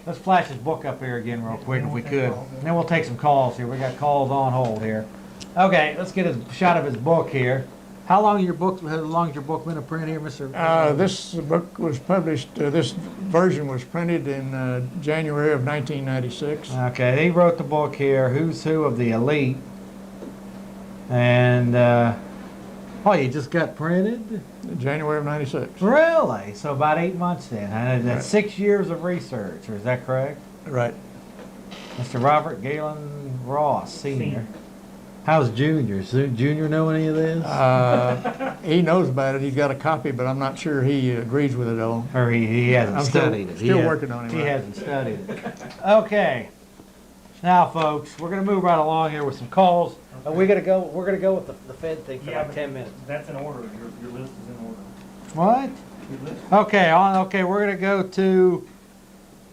Let's flash his book up here again real quick if we could. And then we'll take some calls here. We got calls on hold here. Okay, let's get a shot of his book here. How long your book? How long's your book been in print here, Mr.? This book was published, this version was printed in January of 1996. Okay, he wrote the book here, Who's Who of the Elite. And, oh, you just got printed? January of 96. Really? So about 8 months then. And that's Right. 6 years of research, is that correct? Right. Mr. Robert Gaylon Ross, Sr. How's Junior? Junior know any of this? He knows about it. He's got a copy, but I'm not sure he agrees with it all. Or he hasn't I'm studied it. still working on it. He right. hasn't studied it. Okay. Now, folks, we're gonna move right along here with some calls. We're gonna go with the Fed thing for like 10 minutes. That's in order. Your list is in order. What? Your list. Okay, we're gonna go to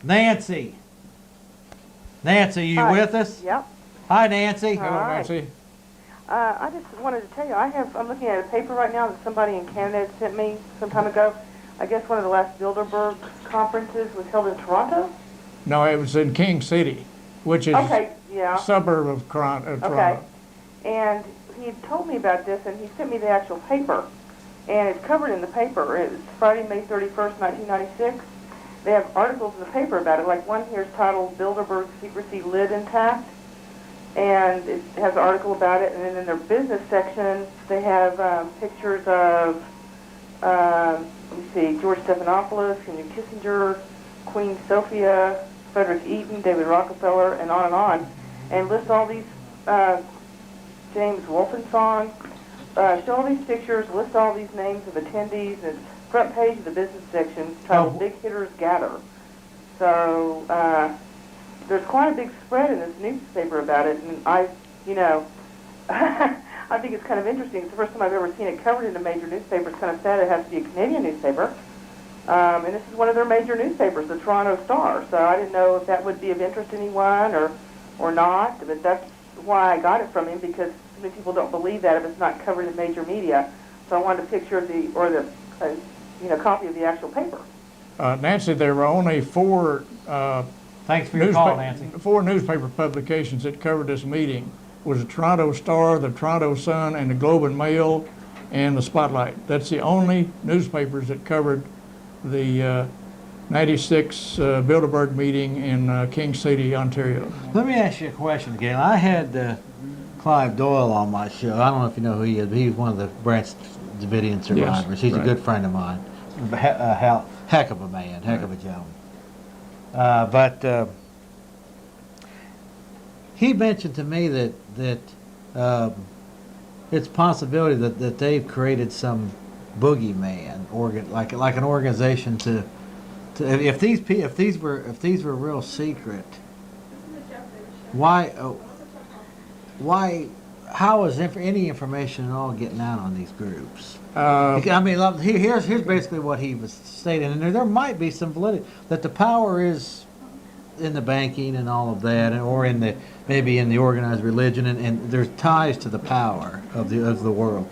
Nancy. Nancy, you Hi. with us? Yep. Hi, Nancy. Hello, Hi. Nancy. I just wanted to tell you, I'm looking at a paper right now that somebody in Canada had sent me some time ago. I guess one of the last Bilderberg conferences was held in Toronto. No, it was in King City, which is Okay, yeah. a suburb of Toronto. Okay. And he had told me about this, and he sent me the actual paper. And it's covered in the paper. It was Friday, May 31st, 1996. They have articles in the paper about it. Like one here is titled Bilderberg Secrecy Lid Intact. And it has an article about it. And then in their business section, they have pictures of, let me see, George Stephanopoulos, Henry Kissinger, Queen Sophia, Frederick Eaton, David Rockefeller, and on, and list all these, James Wolfenson, show all these pictures, list all these names of attendees, and it's front page of the business section titled Big Hitters Gather. So there's quite a big spread in this newspaper about it, and I think it's kind of interesting. It's the first time I've ever seen it covered in a major newspaper. It's kind of sad it has to be a Canadian newspaper. And this is one of their major newspapers, the Toronto Star. So I didn't know if that would be of interest to anyone or not, but that's why I got it from him, because so many people don't believe that if it's not covered in major media. So I wanted a picture of the copy of the actual paper. Nancy, there were only four Thanks for your call, Nancy. four newspaper publications that covered this meeting. It was the Toronto Star, the Toronto Sun, and the Globe and Mail, and the Spotlight. That's the only newspapers that covered the 96 Bilderberg meeting in King City, Ontario. Let me ask you a question again. I had Clive Doyle on my show. I don't know if you know who he is, but he's one of the Branch Davidian survivors. He's right. a good friend of mine. Heck of a man, heck of a gentleman. But he mentioned to me that it's a possibility that they've created some boogeyman like an organization to if these were real secret, why how is any information at all getting out on these groups? I mean, here's basically what he was stating, and there might be some validity that the power is in the banking and all of that, or maybe in the organized religion, and there's ties to the power of the world.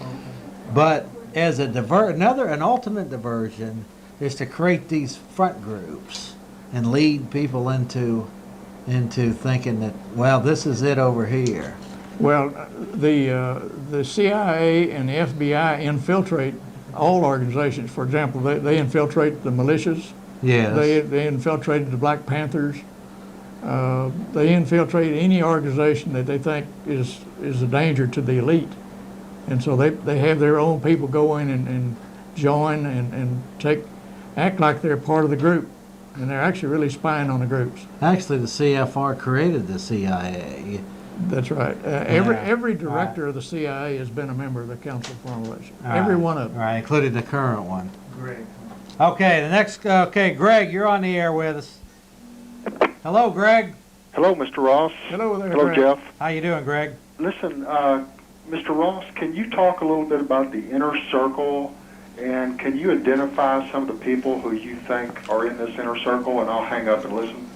But as an ultimate diversion is to create these front groups and lead people into thinking that, well, this is it over here. Well, the CIA and the FBI infiltrate all organizations. For example, they infiltrate the militias. Yes. They infiltrated the Black Panthers. They infiltrate any organization that they think is a danger to the elite. And so they have their own people go in and join and act like they're part of the group. And they're actually really spying on the groups. Actually, the CFR created the CIA. That's right. Every director of the CIA has been a member of the Council of Foreign Relations. Every one of them. All right, including the current one. Greg. Okay, Greg, you're on the air with us. Hello, Greg. Hello, Mr. Ross. Hello there, Hello, Greg. Jeff. How you doing, Greg? Listen, Mr. Ross, can you talk a little bit about the inner circle, and can you identify some of the people who you think are in this inner circle, and I'll hang up and listen?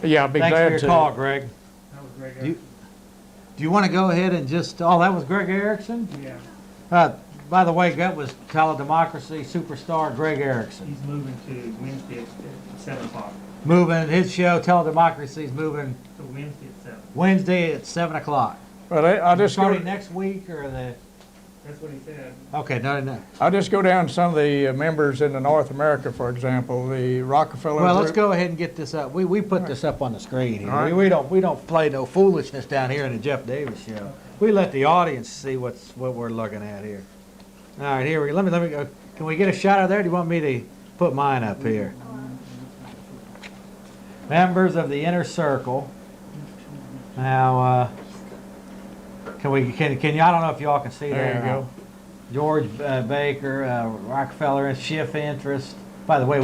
Yeah, I'll be Thanks glad for your to. call, Greg. That was Greg. Do you want to go ahead and just? Oh, that was Greg Erickson. Yeah. By the way, that was Teledemocracy superstar Greg Erickson. He's moving to Wednesday at 7 o'clock. Moving his show, Teledemocracy's moving So Wednesday at 7. Wednesday at 7 o'clock. Well, I just Starting next week or That's what he said. Okay, no. I'll just go down to some of the members in the North America, for example, the Rockefeller Well, let's Group. go ahead and get this up. We put this up on the screen here. All right. We don't play no foolishness down here in the Jeff Davis show. We let the audience see what we're looking at here. All right, here we go. Let me go. Can we get a shot of there? Or do you want me to put mine up here? Members of the inner circle. Now, can you? I don't know if y'all can see There you go. George Baker, Rockefeller and Schiff interest. By the way,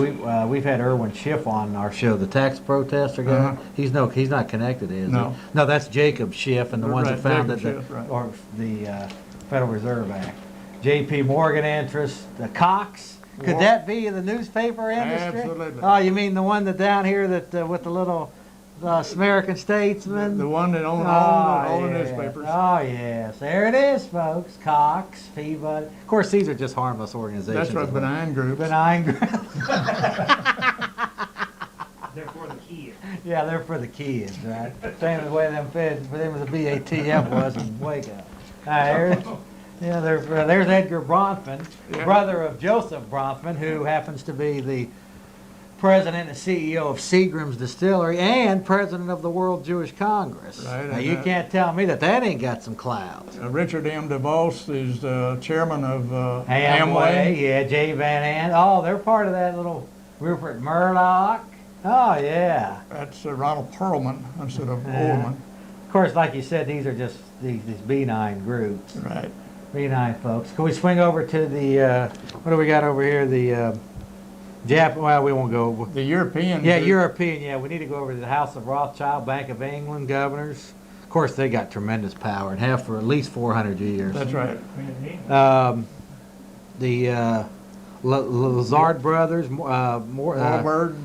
we've had Irwin Schiff on our show, the tax protester guy. Uh-huh. He's not connected, is No. he? No, that's Jacob Schiff and the ones Right, that founded Jacob Schiff, right. or the Federal Reserve Act. J.P. Morgan interest, the Cox. Could Well, that be the newspaper industry? Absolutely. Oh, you mean the one that down here that with the little American Statesman? The one that owned Oh, all the yeah. newspapers. Oh, yes. There it is, folks. Cox, Peabody. Of course, these are just harmless organizations. That's right, as well. benign groups. Benign group. They're for the kids. Yeah, they're for the kids, right? Same as the way them fed for them as the BATF was in Waco. Yeah, there's Edgar Bronfman, Yeah. brother of Joseph Bronfman, who happens to be the president and CEO of Seagram's Distillery and president of the World Jewish Congress. Right, Now, and you can't tell me that ain't got some clout. Richard M. DeVos is the chairman of Amway, yeah, Jay Van Ant. Oh, they're part of that little Rupert Murdoch. Oh, yeah. That's Ronald Perlman instead of Yeah. Oldman. Of course, like you said, these are just these benign groups. Right. Benign folks. Can we swing over to the, what do we got over here? The well, we won't go. The European. Yeah, group- European, yeah. We need to go over to the House of Rothschild, Bank of England governors. Of course, they got tremendous power and have for at least 400 years. That's right. The Lazard brothers, Wahlberg.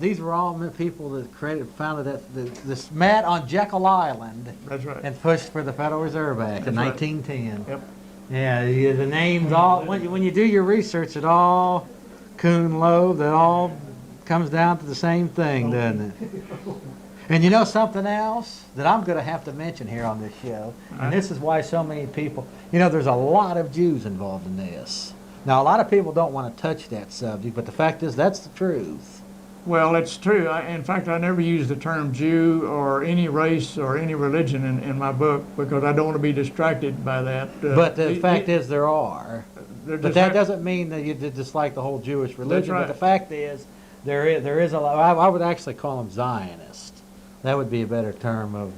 these were all people that founded this met on Jekyll Island That's right. and pushed for the Federal Reserve Act in That's right. 1910. Yep. Yeah, the names all, when you do your research, it all, Kuhn, Loeb, that all comes down to the same thing, doesn't it? And you know something else that I'm going to have to mention here on this show, and this is why so many people, there's a lot of Jews involved in this. Now, a lot of people don't want to touch that subject, but the fact is that's the truth. Well, it's true. In fact, I never use the term Jew or any race or any religion in my book because I don't want to be distracted by that. But the fact is there are. They're But just that hap- doesn't mean that you dislike the whole Jewish religion. right. But the fact is, there is a lot. I would actually call them Zionist. That would be a better term of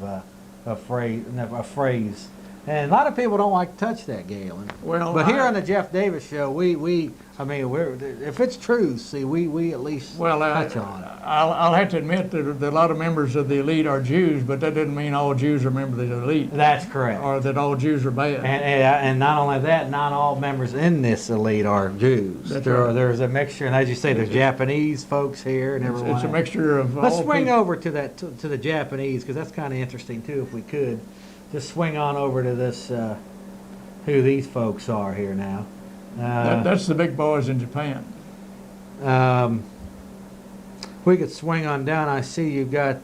phrase. And a lot of people don't like to touch that, Gaylon. Well, But here on the Jeff Davis show, we're if it's true, see, we at least touch on it. I'll have to admit that a lot of members of the elite are Jews, but that doesn't mean all Jews are members of the elite That's correct. or that all Jews are bad. And not only that, not all members in this elite are Jews. That's right. There's a mixture, and as you say, there's Japanese folks here and everyone. It's a mixture of Let's all swing people. over to that to the Japanese because that's kind of interesting too. If we could just swing on over to this, who these folks are here now. That's the big boys in Japan. We could swing on down. I see you've got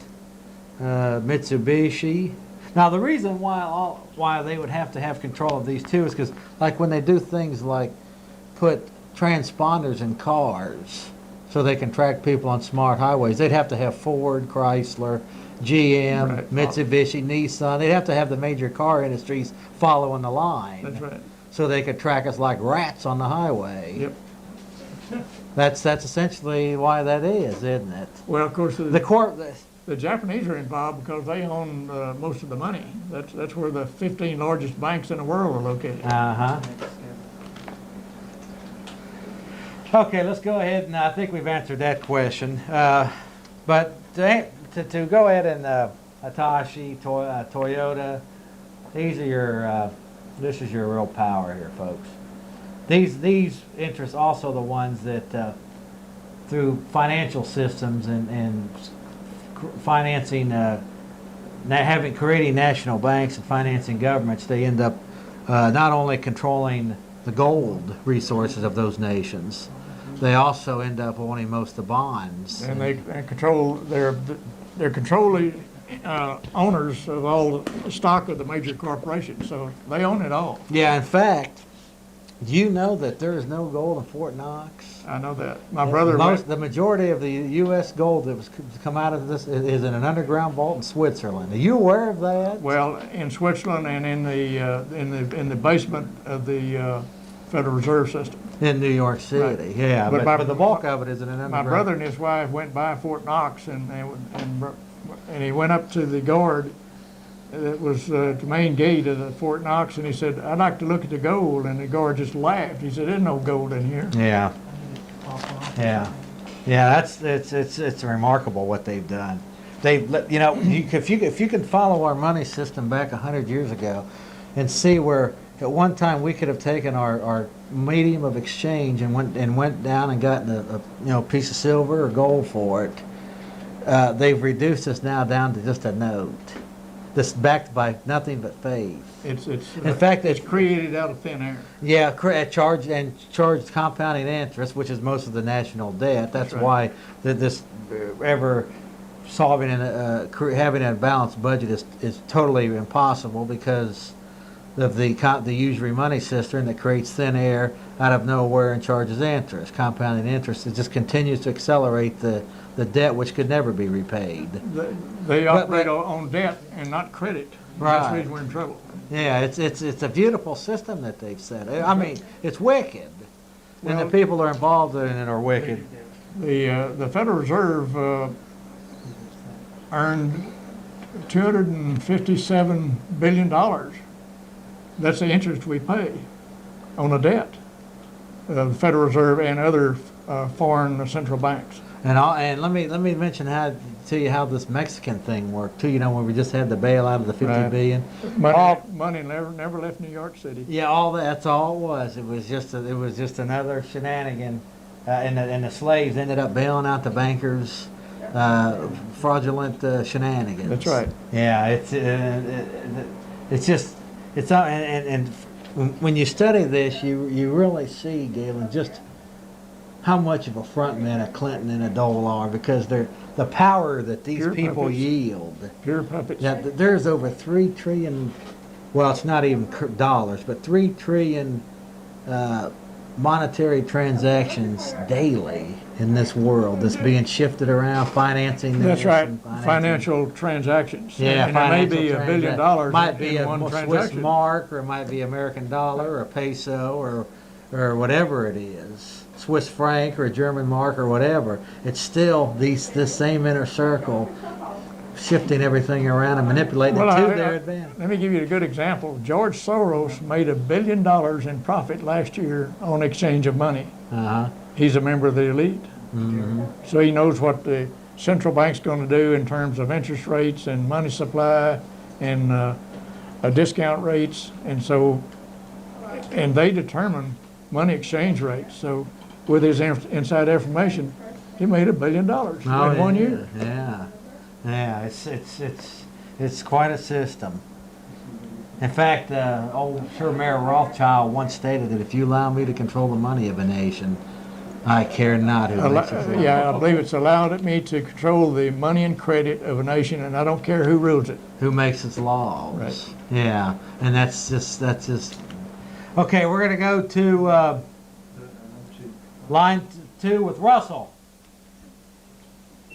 Mitsubishi. Now the reason why they would have to have control of these two is because, like, when they do things like put transponders in cars so they can track people on smart highways, they'd have to have Ford, Chrysler, GM, Right. Mitsubishi, Nissan. They'd have to have the major car industries following the line. That's right. So they could track us like rats on the highway. Yep. That's essentially why that is, isn't it? Well, of course, The Japanese are involved because they own most of the money. That's where the 15 largest banks in the world are located. Uh-huh. Okay, let's go ahead, and I think we've answered that question. But to go ahead and Hitachi, Toyota, these are your, this is your real power here, folks. These interests also the ones that through financial systems and financing, creating national banks and financing governments, they end up not only controlling the gold resources of those nations, they also end up owning most of the bonds. And they control they're controlling owners of all the stock of the major corporations, so they own it all. Yeah, in fact, do you know that there is no gold in Fort Knox? I know that. My brother went, The majority of the U.S. gold that was come out of this is in an underground vault in Switzerland. Are you aware of that? well, in Switzerland and in the basement of the Federal Reserve System. In New York City, Right. yeah. But But, my- the bulk of it is in an My underground. brother and his wife went by Fort Knox and he went up to the guard that was the main gate of the Fort Knox, and he said, "I'd like to look at the gold," and the guard just laughed. He said, "There's no gold in here." Yeah. Yeah. Yeah, it's remarkable what they've done. You know, if you can follow our money system back 100 years ago and see where at one time we could have taken our medium of exchange and went down and gotten a piece of silver or gold for it, they've reduced us now down to just a note. That's backed by nothing but faith. In fact, it's created out of thin air. Yeah, charged compounding interest, which is most of the national debt. That's right. why this ever solving and having a balanced budget is totally impossible because of the usury money system that creates thin air out of nowhere and charges interest, compounding interest. It just continues to accelerate the debt, which could never be repaid. They operate on debt and not credit. That's the Right. reason we're in trouble. Yeah, it's a beautiful system that they've set. I mean, it's wicked, and Well- the people are involved in it are wicked. The Federal Reserve earned $257 billion. That's the interest we pay on the debt of the Federal Reserve and other foreign central banks. And let me mention to you how this Mexican thing worked too. You know, when we just had the bailout of the 50 Right. billion. Money never left New York City. Yeah, that's all it was. It was just another shenanigan, and the slaves ended up bailing out the bankers, fraudulent shenanigans. That's right. Yeah, and when you study this, you really see, Gaylon, just how much of a frontman a Clinton and a Dole are, because the power that these Pure people puppets. yield. Pure puppets. Yeah, there's over 3 trillion, well, it's not even dollars, but 3 trillion monetary transactions daily in this world that's being shifted around, financing this. That's right. and financing- Financial transactions. Yeah, And it may be financial $1 billion transac- Might be in a one Swiss transaction. mark, or it might be American dollar, or a peso, or whatever it is, Swiss franc, or a German mark, or whatever. It's still this same inner circle shifting everything around and manipulating Well, it to their advantage. let me give you a good example. George Soros made $1 billion in profit last year on exchange of money. Uh-huh. He's a member of the elite. Mm-hmm. So he knows what the central bank's going to do in terms of interest rates and money supply and discount rates. And they determine money exchange rates. So with his inside information, he made $1 billion in 1 year. Yeah, it's quite a system. In fact, old Sir Mayor Rothschild once stated that if you allow me to control the money of a nation, I care not who makes its laws. Yeah, I believe it's allowed me to control the money and credit of a nation, and I don't care who rules it. Who makes its laws. Right. Yeah, and that's just. Okay, we're going to go to line 2 with Russell.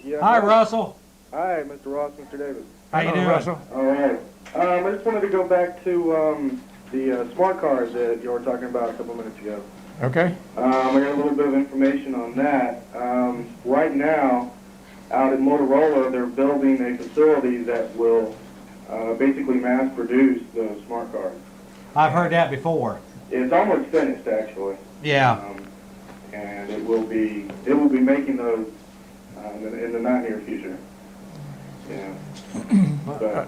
Yeah, Hi, Russell. Hi, Mr. Ross, Mr. Davis. How you Hello, doing? Russell? All right. I just wanted to go back to the smart cars that you were talking about a couple minutes ago. Okay. I got a little bit of information on that. Right now, out at Motorola, they're building a facility that will basically mass produce the smart cards. I've heard that before. It's almost finished, actually. Yeah. And it will be making those in the not near future. Yeah. But, Well,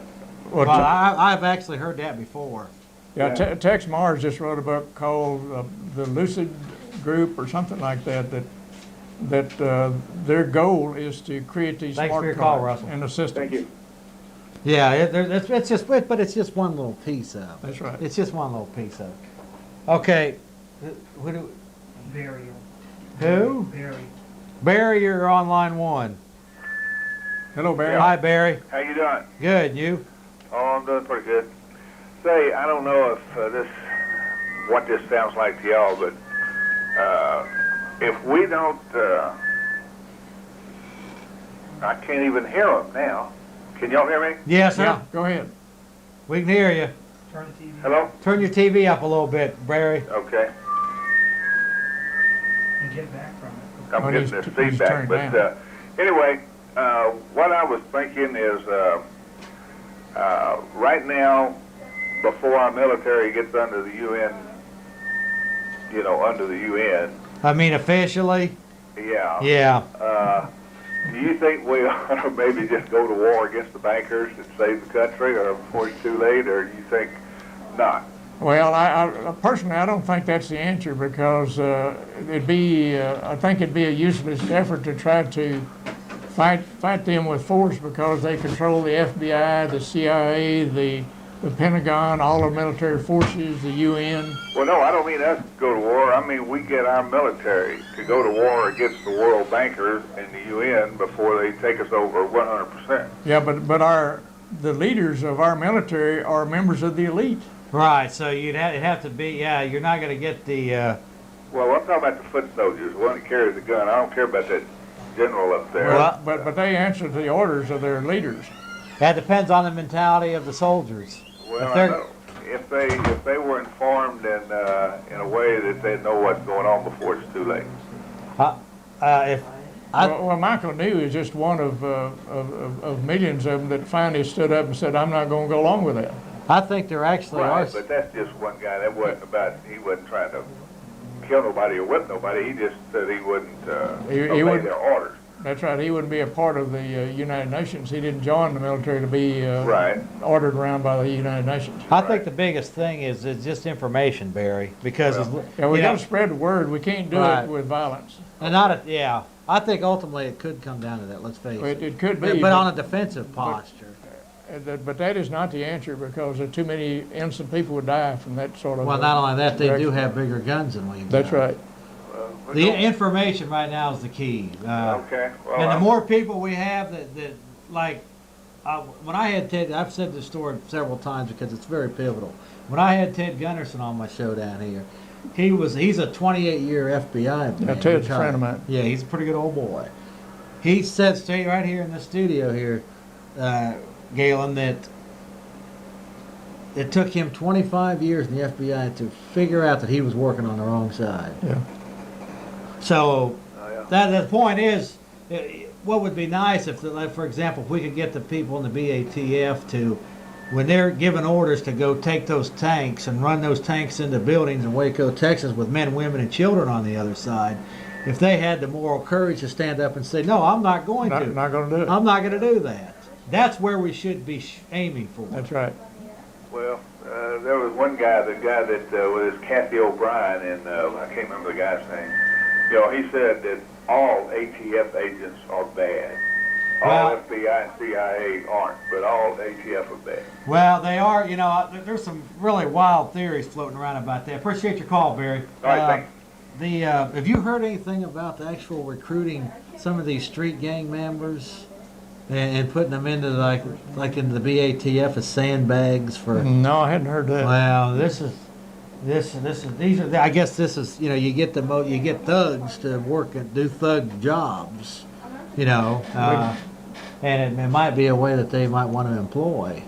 Well, I've actually heard that before. yeah, Tex Mars just wrote a book called The Lucid Group or something like that, that their goal is to create these Thanks for smart your call, cards Russell. and the systems. thank you. Yeah, but it's just one little piece of it. That's right. It's just one little piece of it. Okay. Burial. Who? Burial. Barry, you're on line 1. Hello, Barry. Hi, Barry. How you doing? Good, and you? Oh, I'm doing pretty good. Say, I don't know if what this sounds like to y'all, but if we don't, I can't even hear them now. Can y'all hear me? Yes, sir. Yeah, go ahead. We can hear you. Turn the TV Hello? Turn your TV up a little bit, Barry. Okay. and get back from it. I'm Oh, getting he's- this he's feedback. turned But down. anyway, what I was thinking is right now, before our military gets under the UN, under the UN, I mean, officially? yeah. Yeah. Do you think we ought to maybe just go to war against the bankers and save the country, or before it's too late, or do you think not? Well, I personally, I don't think that's the answer because it'd be, I think it'd be a useless effort to try to fight them with force because they control the FBI, the CIA, the Pentagon, all the military forces, the UN. Well, no, I don't mean us to go to war. I mean we get our military to go to war against the world bankers and the UN before they take us over 100%. Yeah, but the leaders of our military are members of the elite. Right, so it'd have to be, yeah, you're not going to get the, Well, I'm talking about the foot soldiers, the one that carries the gun. I don't care about that general up there. Well- But they answer to the orders of their leaders. that depends on the mentality of the soldiers. Well, If I they're- know. If they were informed in a way that they know what's going on before it's too late. Well, Michael New is just one of millions of them that finally stood up and said, I'm not going to go along with that. I think there actually Right, are, but that's just one guy. That wasn't about. He wasn't trying to kill nobody or whip nobody. He just said he wouldn't He obey wouldn't- their orders. That's right. He wouldn't be a part of the United Nations. He didn't join the military to be Right. ordered around by the United Nations. I think the biggest thing is just information, Barry, because, Yeah, we you got know, to spread the word. We can't do Right. it with violence. and not, yeah, I think ultimately it could come down to that, let's face it. It could be. But on a defensive posture. But that is not the answer because too many innocent people would die from that sort of. Well, not only that, they do direction. have bigger guns than we do. That's right. Well, The information right now is the key. okay. Well, And the more people we have that like, when I had Ted, I've said this story several times because it's very pivotal. When I had Ted Gunderson on my show down here, he's a 28-year FBI man. Yeah, Ted's a retired. friend of mine. Yeah, he's a pretty good old boy. He said straight right here in the studio here, Gaylon, that it took him 25 years in the FBI to figure out that he was working on the wrong side. Yeah. So yeah. the point is, what would be nice if, like, for example, if we could get the people in the BATF to, when they're given orders to go take those tanks and run those tanks into buildings in Waco, Texas, with men, women, and children on the other side, if they had the moral courage to stand up and say, "No, I'm not going to. Not going to do it. I'm not going to do that." That's where we should be aiming for. That's right. Well, there was one guy, the guy that was Kathy O'Brien, and I can't remember the guy's name. He said that all ATF agents are bad. All Well- FBI and CIA aren't, but all ATF are bad. Well, they are. There's some really wild theories floating around about that. Appreciate your call, Barry. All right, thanks. Have you heard anything about the actual recruiting some of these street gang members and putting them into like into the BATF as sandbags for? No, I hadn't heard that. Well, these are. I guess this is. You get you get thugs to work and do thug jobs. And it might be a way that they might want to employ.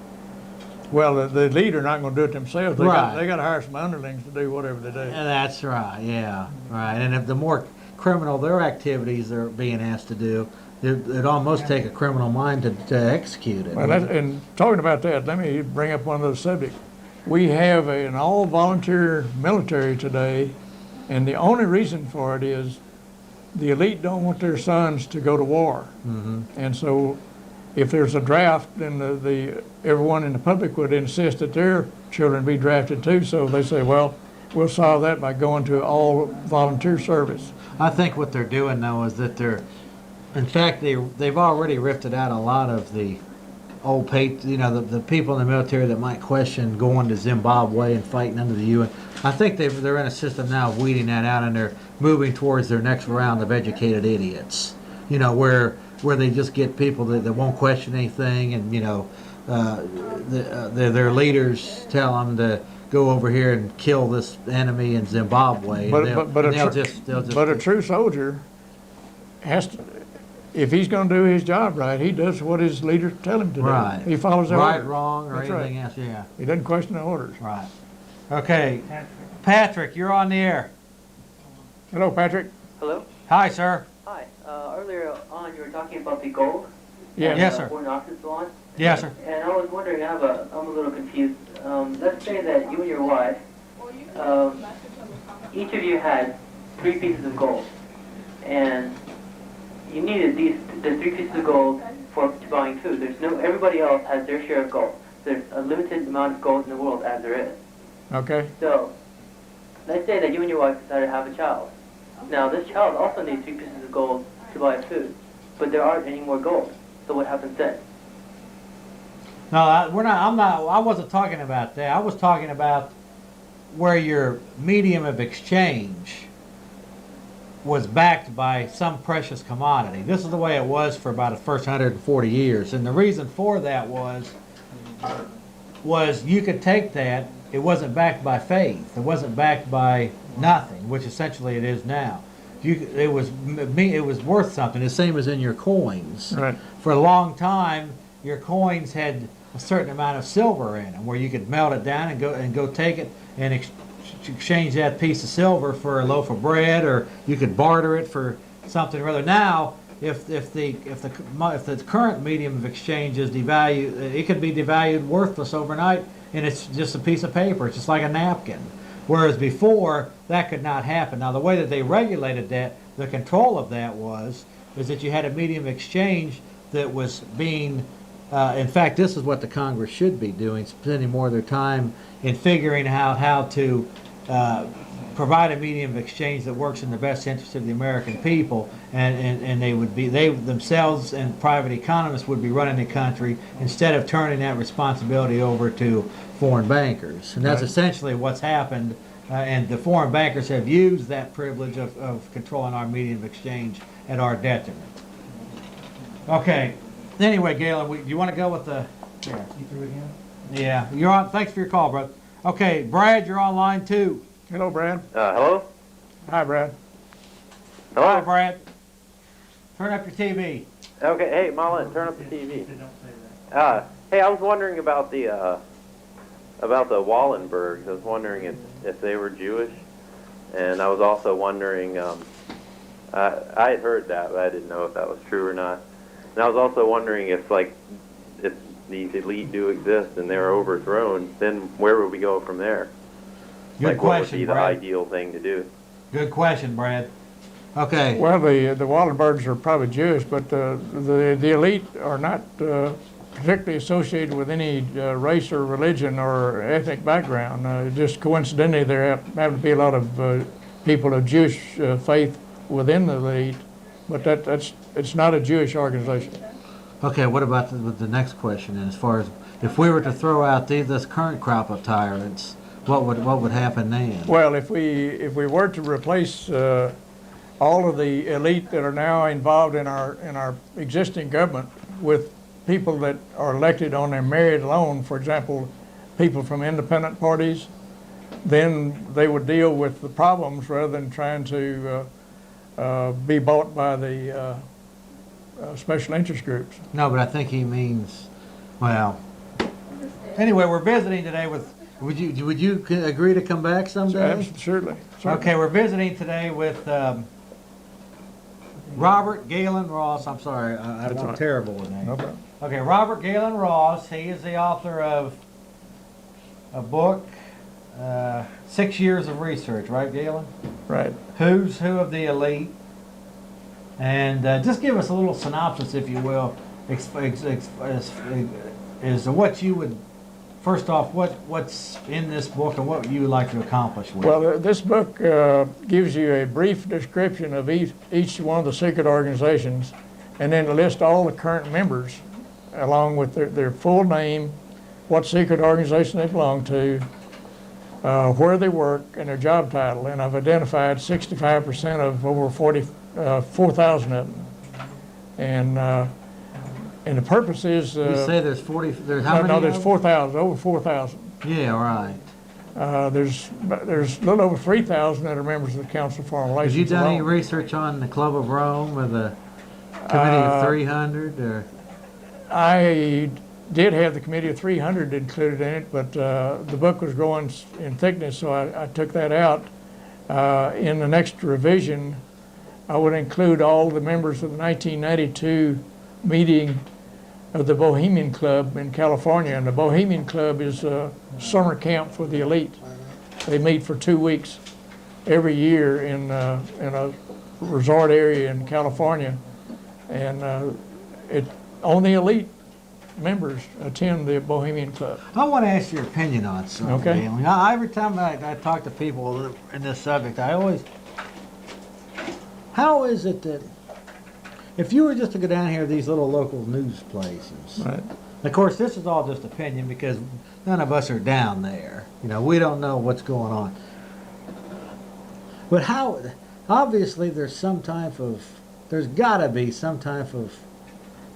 Well, the leader not going to do it themselves. They Right. got to hire some underlings to do whatever they do. And that's right, yeah, right. And if the more criminal their activities they're being asked to do, it'd almost take a criminal mind to execute it. Well, and talking about that, let me bring up one of those subjects. We have an all-volunteer military today, and the only reason for it is the elite don't want their sons to go to war. Mm-hmm. And so if there's a draft, then everyone in the public would insist that their children be drafted too. So they say, well, we'll solve that by going to all volunteer service. I think what they're doing though is that in fact, they've already rifted out a lot of the old the people in the military that might question going to Zimbabwe and fighting under the UN. I think they're in a system now of weeding that out, and they're moving towards their next round of educated idiots. Where where they just get people that won't question anything, and their leaders tell them to go over here and kill this enemy in Zimbabwe. But a true soldier has to, if he's going to do his job right, he does what his leaders tell him to do. Right. He follows their right, orders. wrong, or That's anything right. else. Yeah. He doesn't question the orders. Right. Okay, Patrick, you're on the air. Hello, Patrick. Hello? Hi, sir. Hi. Earlier on, you were talking about the gold. Yeah. And, Yes, sir. Fort Knox and so on. Yes, sir. And I was wondering, I'm a little confused. Let's say that you and your wife, each of you had 3 pieces of gold. And you needed the 3 pieces of gold to buying food. Everybody else has their share of gold. There's a limited amount of gold in the world as there is. Okay. So, let's say that you and your wife decided to have a child. Now, this child also needs 3 pieces of gold to buy food, but there aren't any more gold. So what happens then? No, I wasn't talking about that. I was talking about where your medium of exchange was backed by some precious commodity. This is the way it was for about the first 140 years. And the reason for that was you could take that, it wasn't backed by faith. It wasn't backed by nothing, which essentially it is now. It was worth something, the same as in your coins. Right. For a long time, your coins had a certain amount of silver in them, where you could melt it down and go take it and exchange that piece of silver for a loaf of bread, or you could barter it for something or other. Now, if the current medium of exchange is devalued, it could be devalued worthless overnight, and it's just a piece of paper. It's just like a napkin. Whereas before, that could not happen. Now, the way that they regulated that, the control of that is that you had a medium of exchange that was being, in fact, this is what the Congress should be doing, spending more of their time in figuring out how to provide a medium of exchange that works in the best interest of the American people, and they themselves and private economists would be running the country instead of turning that responsibility over to foreign bankers. And that's essentially what's happened, and the foreign bankers have used that privilege of controlling our medium of exchange at our detriment. Okay. Anyway, Gaylon, do you want to go with the... Yeah. You through again? Yeah, you're on. Thanks for your call, bro. Okay, Brad, you're on line 2. Hello, Brad. Hello? Hi, Brad. Hello, Brad. Turn up your TV. Okay, hey, Marlon, turn up the TV. Don't say that. Hey, I was wondering about the Wallenbergs. I was wondering if they were Jewish, and I was also wondering, I had heard that, but I didn't know if that was true or not. And I was also wondering if these elite do exist and they're overthrown, then where would we go from there? Good What would question, be the Brad. ideal thing to do? Good question, Brad. Okay. Well, the Wallenbergs are probably Jewish, but the elite are not particularly associated with any race or religion or ethnic background. Just coincidentally, there happen to be a lot of people of Jewish faith within the elite, but it's not a Jewish organization. Okay, what about the next question? And as far as if we were to throw out this current crop of tyrants, what would happen then? Well, if we were to replace all of the elite that are now involved in our existing government with people that are elected on their merit alone, for example, people from independent parties, then they would deal with the problems rather than trying to be bought by the special interest groups. No, but I think he means, well. Anyway, we're visiting today with. Would you agree to come back someday? Certainly. Okay, we're visiting today with Robert Gaylon Ross. I'm sorry, I'm terrible with names. No problem. Okay, Robert Gaylon Ross. He is the author of a book, 6 Years of Research, right, Gaylon? Right. Who's Who of the Elite. And just give us a little synopsis, if you will, as to what you would, first off, what's in this book and what you would like to accomplish with it. Well, this book gives you a brief description of each one of the secret organizations, and then lists all the current members, along with their full name, what secret organization they belong to, where they work, and their job title. And I've identified 65% of over 4,000 of them. And the purpose is. You say there's 40, there's how many? No, there's of them? 4,000, over 4,000. Yeah, right. There's a little over 3,000 that are members of the Council of Foreign Relations. Have you done any alone. research on the Club of Rome or the Committee of 300? Or? I did have the Committee of 300 included in it, but the book was growing in thickness, so I took that out. In the next revision, I would include all the members of the 1992 meeting of the Bohemian Club in California. And the Bohemian Club is a summer camp for the elite. They meet for 2 weeks every year in a resort area in California. And only elite members attend the Bohemian Club. I want to ask your opinion on something. Okay. Gaylon. Every time I talk to people in this subject, how is it that if you were just to go down here to these little local news places, Right. of course this is all just opinion because none of us are down there. We don't know what's going on. But obviously there's got to be some type of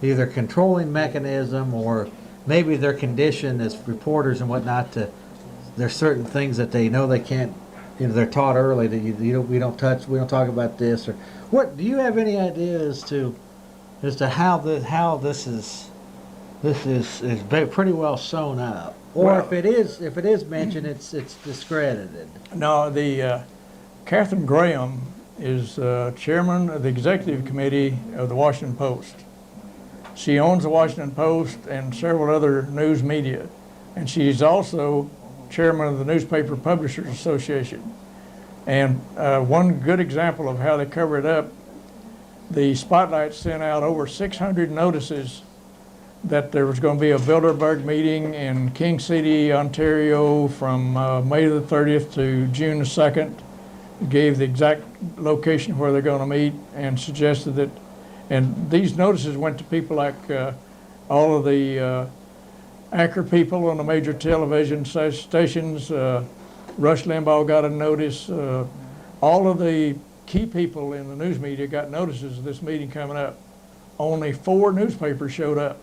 either controlling mechanism or maybe they're conditioned as reporters and whatnot there's certain things that they know they can't, they're taught early that we don't talk about this or what. Do you have any idea as to how this is pretty well sewn up, or Well, if it is mentioned, it's discredited? No, the Catherine Graham is chairman of the executive committee of the Washington Post. She owns the Washington Post and several other news media, and she's also chairman of the Newspaper Publishers Association. And one good example of how they cover it up, the Spotlight sent out over 600 notices that there was going to be a Bilderberg meeting in King City, Ontario from May the 30th to June the 2nd. Gave the exact location where they're going to meet and suggested that, and these notices went to people like all of the anchor people on the major television stations. Rush Limbaugh got a notice. All of the key people in the news media got notices of this meeting coming up. Only 4 newspapers showed up.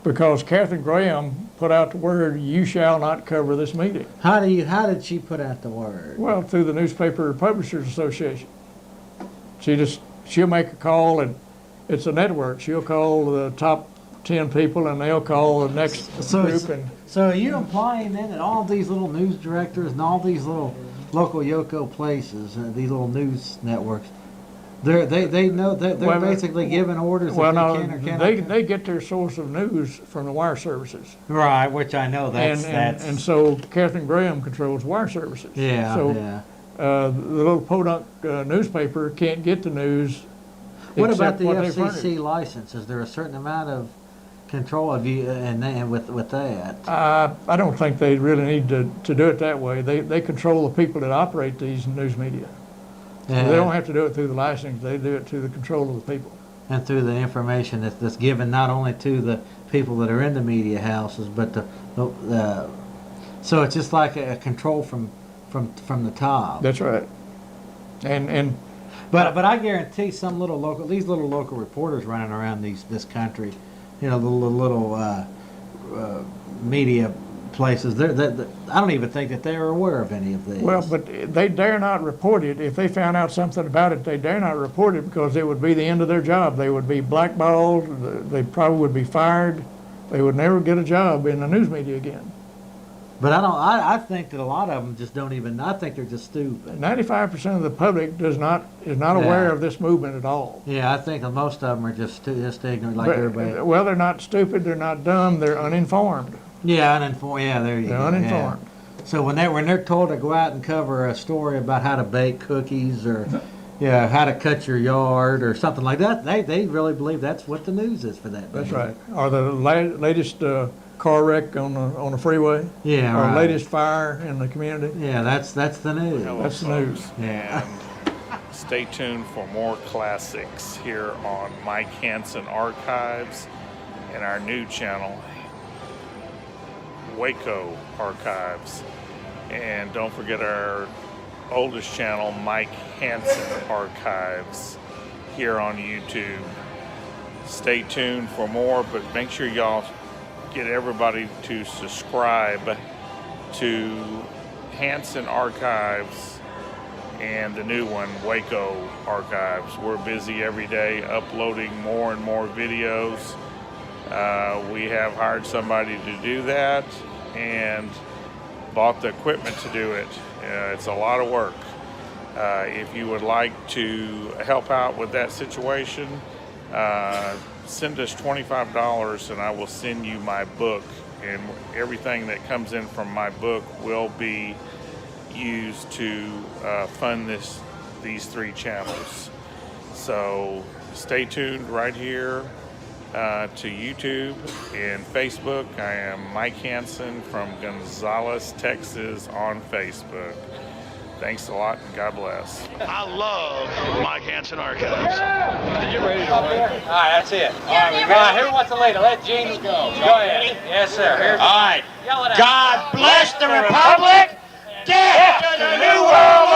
Because Catherine Graham put out the word, "You shall not cover this meeting." How did she put out the word? Well, through the Newspaper Publishers Association. She'll make a call, and it's a network. She'll call the top 10 people, and they'll call the next group. So are you implying then that all these little news directors and all these little local Yoko places, these little news networks, they know that they're basically giving orders Well, that no, they can or cannot? they get their source of news from the wire services. Right, which I know that's. And so Catherine Graham controls wire services. Yeah, so, yeah. The little podunk newspaper can't get the news. What about except the what they FCC furnish. license? Is there a certain amount of control of you and with that? I don't think they really need to do it that way. They control the people that operate these news media. Yeah. So they don't have to do it through the license. They do it through the control of the people. And through the information that's given not only to the people that are in the media houses, but so it's just like a control from the top. That's right. But I guarantee these little local reporters running around this country, the little media places. I don't even think that they are aware of any of these. Well, but they dare not report it. If they found out something about it, they dare not report it because it would be the end of their job. They would be blackballed. They probably would be fired. They would never get a job in the news media again. But I think that a lot of them just don't even. I think they're just stupid. 95% of the public is not aware of this movement at all. Yeah, I think most of them are just ignorant, like everybody. Well, they're not stupid. They're not dumb. They're uninformed. Yeah, uninformed. Yeah, there you go. They're uninformed. Yeah. So when they're told to go out and cover a story about how to bake cookies or how to cut your yard or something like that, they really believe that's what the news is for that day. That's right. Or the latest car wreck on the freeway. Yeah, or right. latest fire in the community. Yeah, that's the news. Hello, That's the folks. news. Yeah. And stay tuned for more classics here on Mike Hanson Archives and our new channel, Waco Archives. And don't forget our oldest channel, Mike Hanson Archives. here on YouTube. Stay tuned for more, but make sure y'all get everybody to subscribe to Hanson Archives and the new one, Waco Archives. We're busy every day uploading more and more videos. We have hired somebody to do that and bought the equipment to do it. It's a lot of work. If you would like to help out with that situation, send us $25 and I will send you my book, and everything that comes in from my book will be used to fund these 3 channels. So stay tuned right here to YouTube and Facebook. I am Mike Hanson from Gonzales, Texas on Facebook. Thanks a lot and God bless. I love Mike Hanson Archives. You ready to play? All right, that's it. All right, who wants to lead it? Let Gene go. Go ahead. Yes, sir. Here's all right. God bless the Republic. Death to the New World